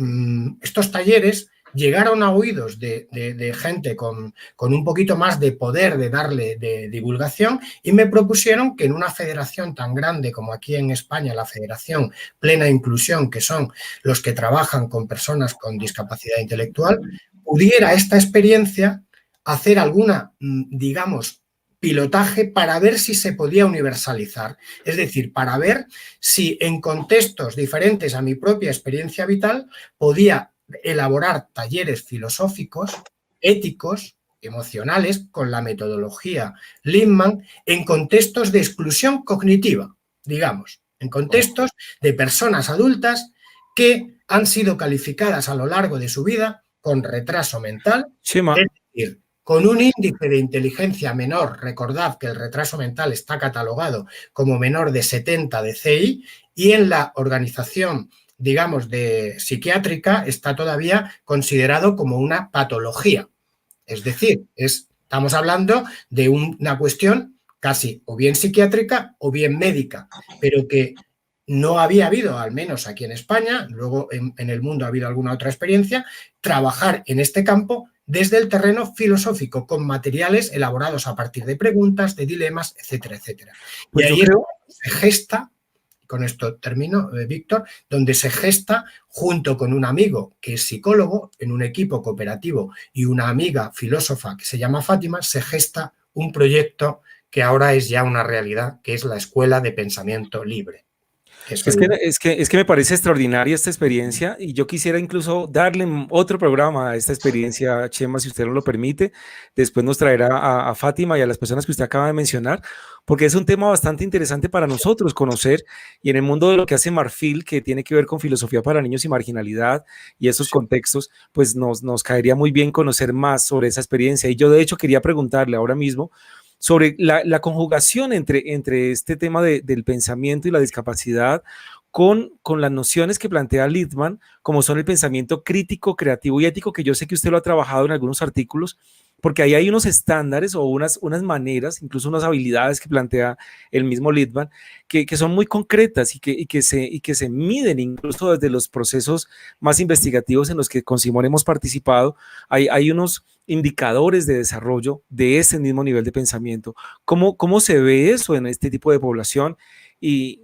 D: estos talleres llegaron a oídos de gente con un poquito más de poder de darle de divulgación y me propusieron que en una federación tan grande como aquí en España, la Federación Plena Inclusión, que son los que trabajan con personas con discapacidad intelectual, pudiera esta experiencia hacer alguna, digamos, pilotaje para ver si se podía universalizar. Es decir, para ver si en contextos diferentes a mi propia experiencia vital podía elaborar talleres filosóficos, éticos, emocionales, con la metodología Lindman, en contextos de exclusión cognitiva, digamos, en contextos de personas adultas que han sido calificadas a lo largo de su vida con retraso mental,
C: Chema,
D: es decir, con un índice de inteligencia menor. Recordad que el retraso mental está catalogado como menor de 70 de CI y en la organización, digamos, de psiquiátrica está todavía considerado como una patología. Es decir, estamos hablando de una cuestión casi o bien psiquiátrica o bien médica, pero que no había habido, al menos aquí en España, luego en el mundo ha habido alguna otra experiencia, trabajar en este campo desde el terreno filosófico, con materiales elaborados a partir de preguntas, de dilemas, etcétera, etcétera.
C: pues
D: y
C: yo
D: ahí
C: creo,
D: se gesta, con esto termino, Víctor, donde se gesta junto con un amigo que es psicólogo, en un equipo cooperativo, y una amiga filósofa que se llama Fátima, se gesta un proyecto que ahora es ya una realidad, que es la Escuela de Pensamiento Libre.
C: es que me parece extraordinaria esta experiencia y yo quisiera incluso darle otro programa a esta experiencia, Chema, si usted nos lo permite. Después nos traerá a Fátima y a las personas que usted acaba de mencionar, porque es un tema bastante interesante para nosotros conocer y en el mundo de lo que hace Marfil, que tiene que ver con filosofía para niños y marginalidad y esos contextos, pues nos caería muy bien conocer más sobre esa experiencia. Y yo de hecho quería preguntarle ahora mismo sobre la conjugación entre este tema del pensamiento y la discapacidad con las nociones que plantea Littman, como son el pensamiento crítico, creativo y ético, que yo sé que usted lo ha trabajado en algunos artículos, porque ahí hay unos estándares o unas maneras, incluso unas habilidades que plantea el mismo Littman, que son muy concretas y que se miden incluso desde los procesos más investigativos en los que con Simón hemos participado. Hay unos indicadores de desarrollo de ese mismo nivel de pensamiento. ¿Cómo se ve eso en este tipo de población? Y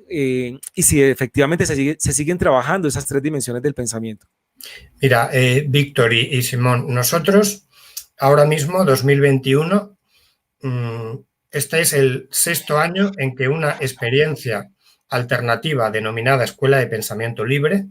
C: si efectivamente se siguen trabajando esas 3 dimensiones del pensamiento.
D: Mira, Víctor y Simón, nosotros ahora mismo, 2021, este es el 6º año en que una experiencia alternativa denominada Escuela de Pensamiento Libre,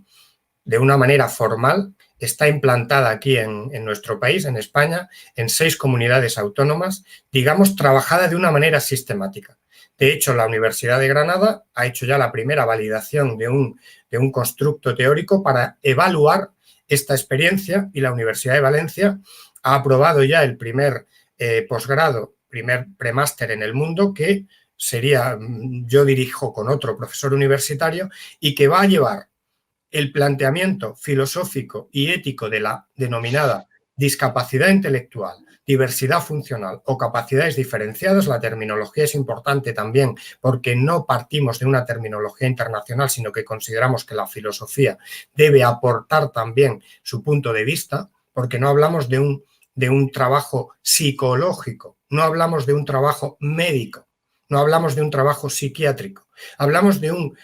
D: de una manera formal, está implantada aquí en nuestro país, en España, en 6 comunidades autónomas, digamos, trabajada de una manera sistemática. De hecho, la Universidad de Granada ha hecho ya la primera validación de un constructo teórico para evaluar esta experiencia y la Universidad de Valencia ha aprobado ya el primer posgrado, primer premáster en el mundo que yo dirijo con otro profesor universitario y que va a llevar el planteamiento filosófico y ético de la denominada discapacidad intelectual, diversidad funcional o capacidades diferenciadas. La terminología es importante también porque no partimos de una terminología internacional, sino que consideramos que la filosofía debe aportar también su punto de vista, porque no hablamos de un trabajo psicológico, no hablamos de un trabajo médico, no hablamos de un trabajo psiquiátrico, hablamos de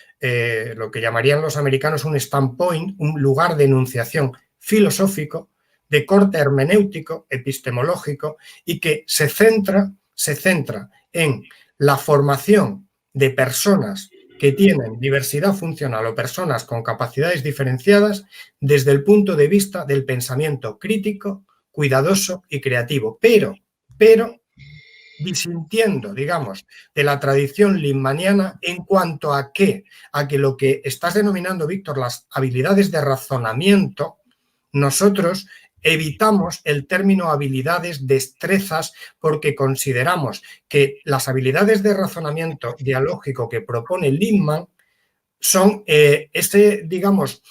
D: lo que llamarían los americanos un standpoint, un lugar de enunciación filosófico, de corte hermenéutico, epistemológico, y que se centra en la formación de personas que tienen diversidad funcional o personas con capacidades diferenciadas desde el punto de vista del pensamiento crítico, cuidadoso y creativo, pero disintiendo, digamos, de la tradición lindmaniana en cuanto a que lo que estás denominando, Víctor, las habilidades de razonamiento, nosotros evitamos el término habilidades, destrezas, porque consideramos que las habilidades de razonamiento dialógico que propone Lippmann son, digamos,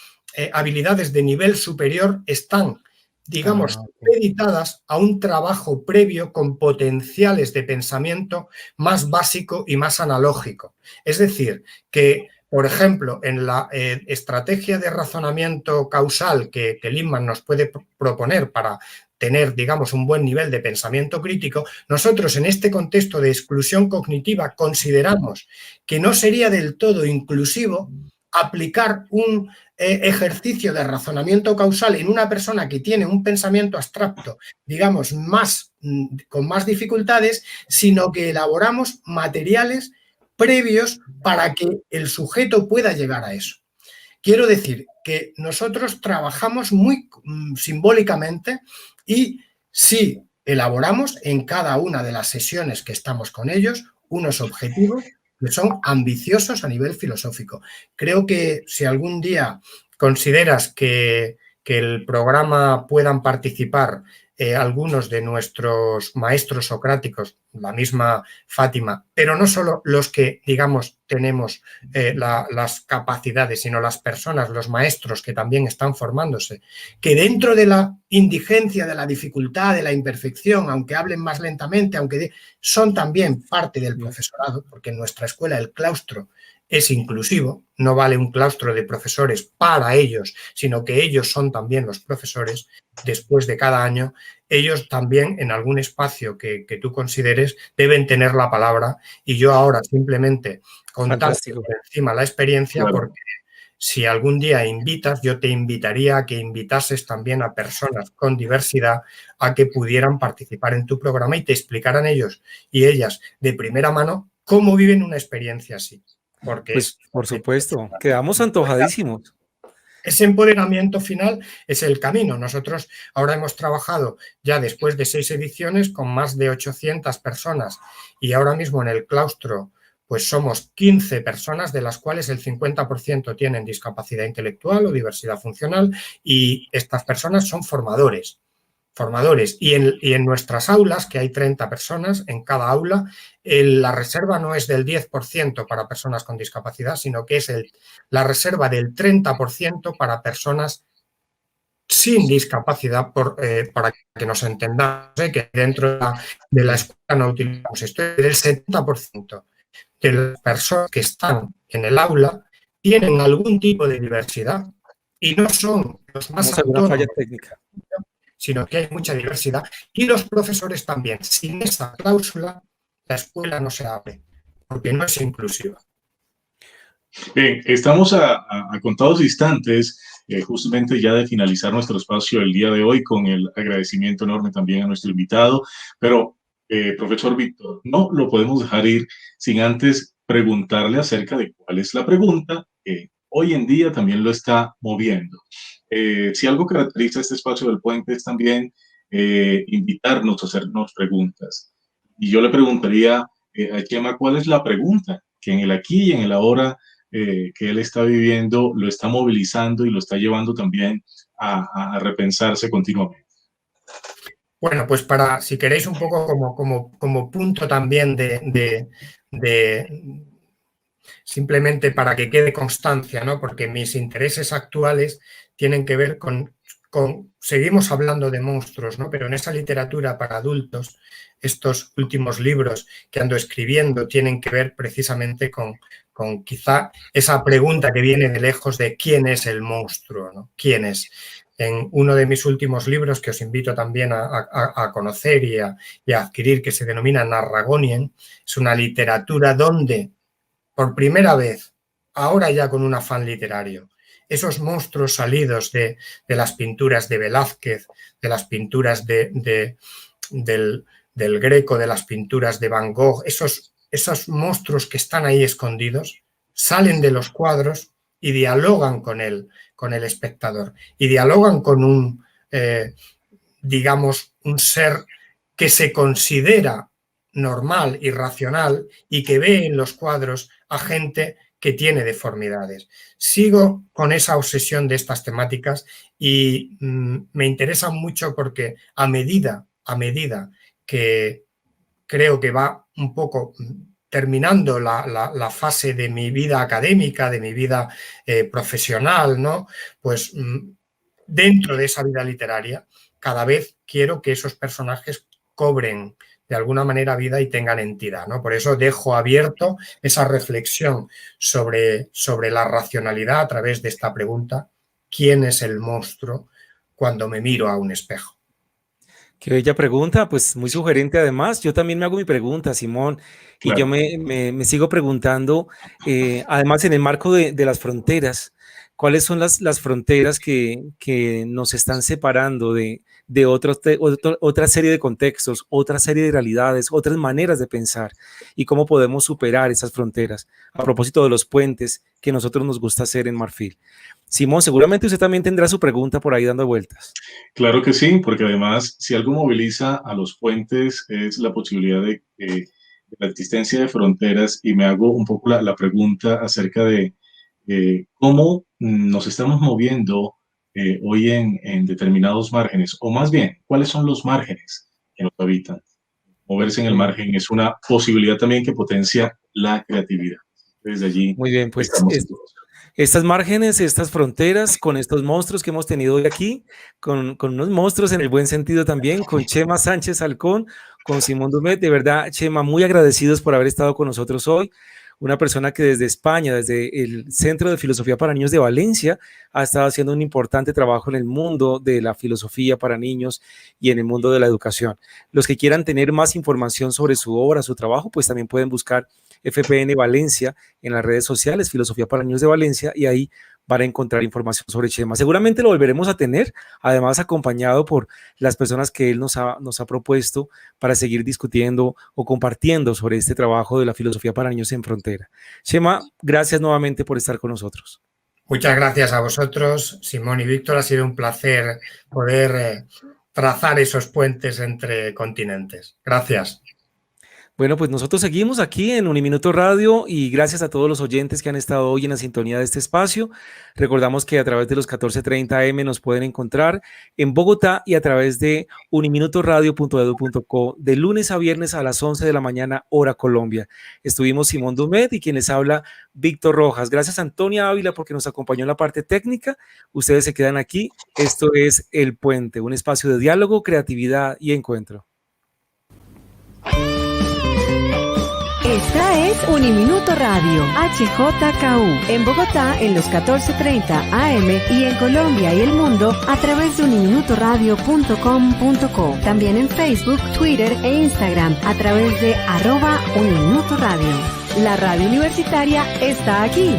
D: habilidades de nivel superior, están, digamos, supeditadas a un trabajo previo con potenciales de pensamiento más básico y más analógico. Es decir, que, por ejemplo, en la estrategia de razonamiento causal que Lippmann nos puede proponer para tener, digamos, un buen nivel de pensamiento crítico, nosotros en este contexto de exclusión cognitiva consideramos que no sería del todo inclusivo aplicar un ejercicio de razonamiento causal en una persona que tiene un pensamiento abstracto, digamos, con más dificultades, sino que elaboramos materiales previos para que el sujeto pueda llegar a eso. Quiero decir que nosotros trabajamos muy simbólicamente y sí elaboramos en cada una de las sesiones que estamos con ellos unos objetivos que son ambiciosos a nivel filosófico. Creo que si algún día consideras que el programa puedan participar algunos de nuestros maestros socráticos, la misma Fátima, pero no solo los que, digamos, tenemos las capacidades, sino las personas, los maestros que también están formándose, que dentro de la indigencia, de la dificultad, de la imperfección, aunque hablen más lentamente, son también parte del profesorado, porque en nuestra escuela el claustro es inclusivo, no vale un claustro de profesores para ellos, sino que ellos son también los profesores. Después de cada año, ellos también en algún espacio que tú consideres deben tener la palabra, y yo ahora simplemente contarte por encima la experiencia, porque si algún día invitas, yo te invitaría a que invitases también a personas con diversidad a que pudieran participar en tu programa y te explicaran ellos y ellas de primera mano cómo viven una experiencia así. Porque
C: pues, por supuesto, quedamos antojadísimos.
D: Ese empoderamiento final es el camino. Nosotros ahora hemos trabajado ya después de 6 ediciones con más de 800 personas y ahora mismo en el claustro pues somos 15 personas, de las cuales el 50% tienen discapacidad intelectual o diversidad funcional, y estas personas son formadores. Y en nuestras aulas, que hay 30 personas en cada aula, la reserva no es del 10% para personas con discapacidad, sino que es la reserva del 30% para personas sin discapacidad, para que nos entendamos, que dentro de la escuela no utilizamos esto. El 70% de las personas que están en el aula tienen algún tipo de diversidad y no son los más autónomos, sino que hay mucha diversidad, y los profesores también. Sin esa cláusula, la escuela no se abre, porque no es inclusiva.
B: Bien, estamos a contados instantes justamente ya de finalizar nuestro espacio el día de hoy, con el agradecimiento enorme también a nuestro invitado, pero profesor Víctor, no lo podemos dejar ir sin antes preguntarle acerca de cuál es la pregunta que hoy en día también lo está moviendo. Si algo caracteriza este espacio del puente es también invitarnos a hacernos preguntas. Y yo le preguntaría a Chema, ¿cuál es la pregunta que en el aquí y en el ahora que él está viviendo lo está movilizando y lo está llevando también a repensarse continuamente?
D: Bueno, pues si queréis un poco como punto también simplemente para que quede constancia, ¿no? Porque mis intereses actuales tienen que ver seguimos hablando de monstruos, ¿no? Pero en esa literatura para adultos, estos últimos libros que ando escribiendo tienen que ver precisamente con quizá esa pregunta que viene de lejos de quién es el monstruo, ¿no? ¿Quién es? En uno de mis últimos libros, que os invito también a conocer y a adquirir, que se denomina Narragonien, es una literatura donde, por primera vez, ahora ya con un afán literario, esos monstruos salidos de las pinturas de Velázquez, de las pinturas del Greco, de las pinturas de Van Gogh, esos monstruos que están ahí escondidos, salen de los cuadros y dialogan con el espectador, y dialogan con digamos, un ser que se considera normal y racional y que ve en los cuadros a gente que tiene deformidades. Sigo con esa obsesión de estas temáticas y me interesa mucho porque a medida que creo que va un poco terminando la fase de mi vida académica, de mi vida profesional, ¿no? Pues dentro de esa vida literaria, cada vez quiero que esos personajes cobren de alguna manera vida y tengan entidad, ¿no? Por eso dejo abierto esa reflexión sobre la racionalidad a través de esta pregunta: ¿quién es el monstruo cuando me miro a un espejo?
C: Qué bella pregunta, pues muy sugerente además. Yo también me hago mi pregunta, Simón, y
B: Claro.
C: yo me sigo preguntando, además en el marco de las fronteras, ¿cuáles son las fronteras que nos están separando de otra serie de contextos, otra serie de realidades, otras maneras de pensar y cómo podemos superar esas fronteras? A propósito de los puentes que nosotros nos gusta hacer en Marfil. Simón, seguramente usted también tendrá su pregunta por ahí dando vueltas.
B: Claro que sí, porque además, si algo moviliza a los puentes es la posibilidad de la existencia de fronteras, y me hago un poco la pregunta acerca de cómo nos estamos moviendo hoy en determinados márgenes, o más bien, ¿cuáles son los márgenes que nos habitan? Moverse en el margen es una posibilidad también que potencia la creatividad. Desde allí
C: Muy bien, pues
B: estamos en todo.
C: estas márgenes, estas fronteras, con estos monstruos que hemos tenido hoy aquí, con unos monstruos en el buen sentido también, con Chema Sánchez Halcón, con Simón Dumet. De verdad, Chema, muy agradecidos por haber estado con nosotros hoy. Una persona que desde España, desde el Centro de Filosofía para Niños de Valencia, ha estado haciendo un importante trabajo en el mundo de la filosofía para niños y en el mundo de la educación. Los que quieran tener más información sobre su obra, su trabajo, pues también pueden buscar FPN Valencia en las redes sociales, Filosofía para Niños de Valencia, y ahí van a encontrar información sobre Chema. Seguramente lo volveremos a tener, además acompañado por las personas que él nos ha propuesto para seguir discutiendo o compartiendo sobre este trabajo de la filosofía para niños en frontera. Chema, gracias nuevamente por estar con nosotros.
D: Muchas gracias a vosotros, Simón y Víctor. Ha sido un placer poder trazar esos puentes entre continentes. Gracias.
C: Bueno, pues nosotros seguimos aquí en Uniminuto Radio y gracias a todos los oyentes que han estado hoy en la sintonía de este espacio. Recordamos que a través de los 14:30 AM nos pueden encontrar en Bogotá y a través de uniminutoradio.edu.co de lunes a viernes a las 11 de la mañana, hora Colombia. Estuvimos Simón Dumet y quien les habla, Víctor Rojas. Gracias a Antonia Ávila porque nos acompañó en la parte técnica. Ustedes se quedan aquí. Esto es El Puente, un espacio de diálogo, creatividad y encuentro.
A: Esta es Uniminuto Radio, HJKU, en Bogotá en los 14:30 AM y en Colombia y el mundo a través de uniminutoradio.com.co. También en Facebook, Twitter e Instagram a través de @Uniminuto Radio. La radio universitaria está aquí.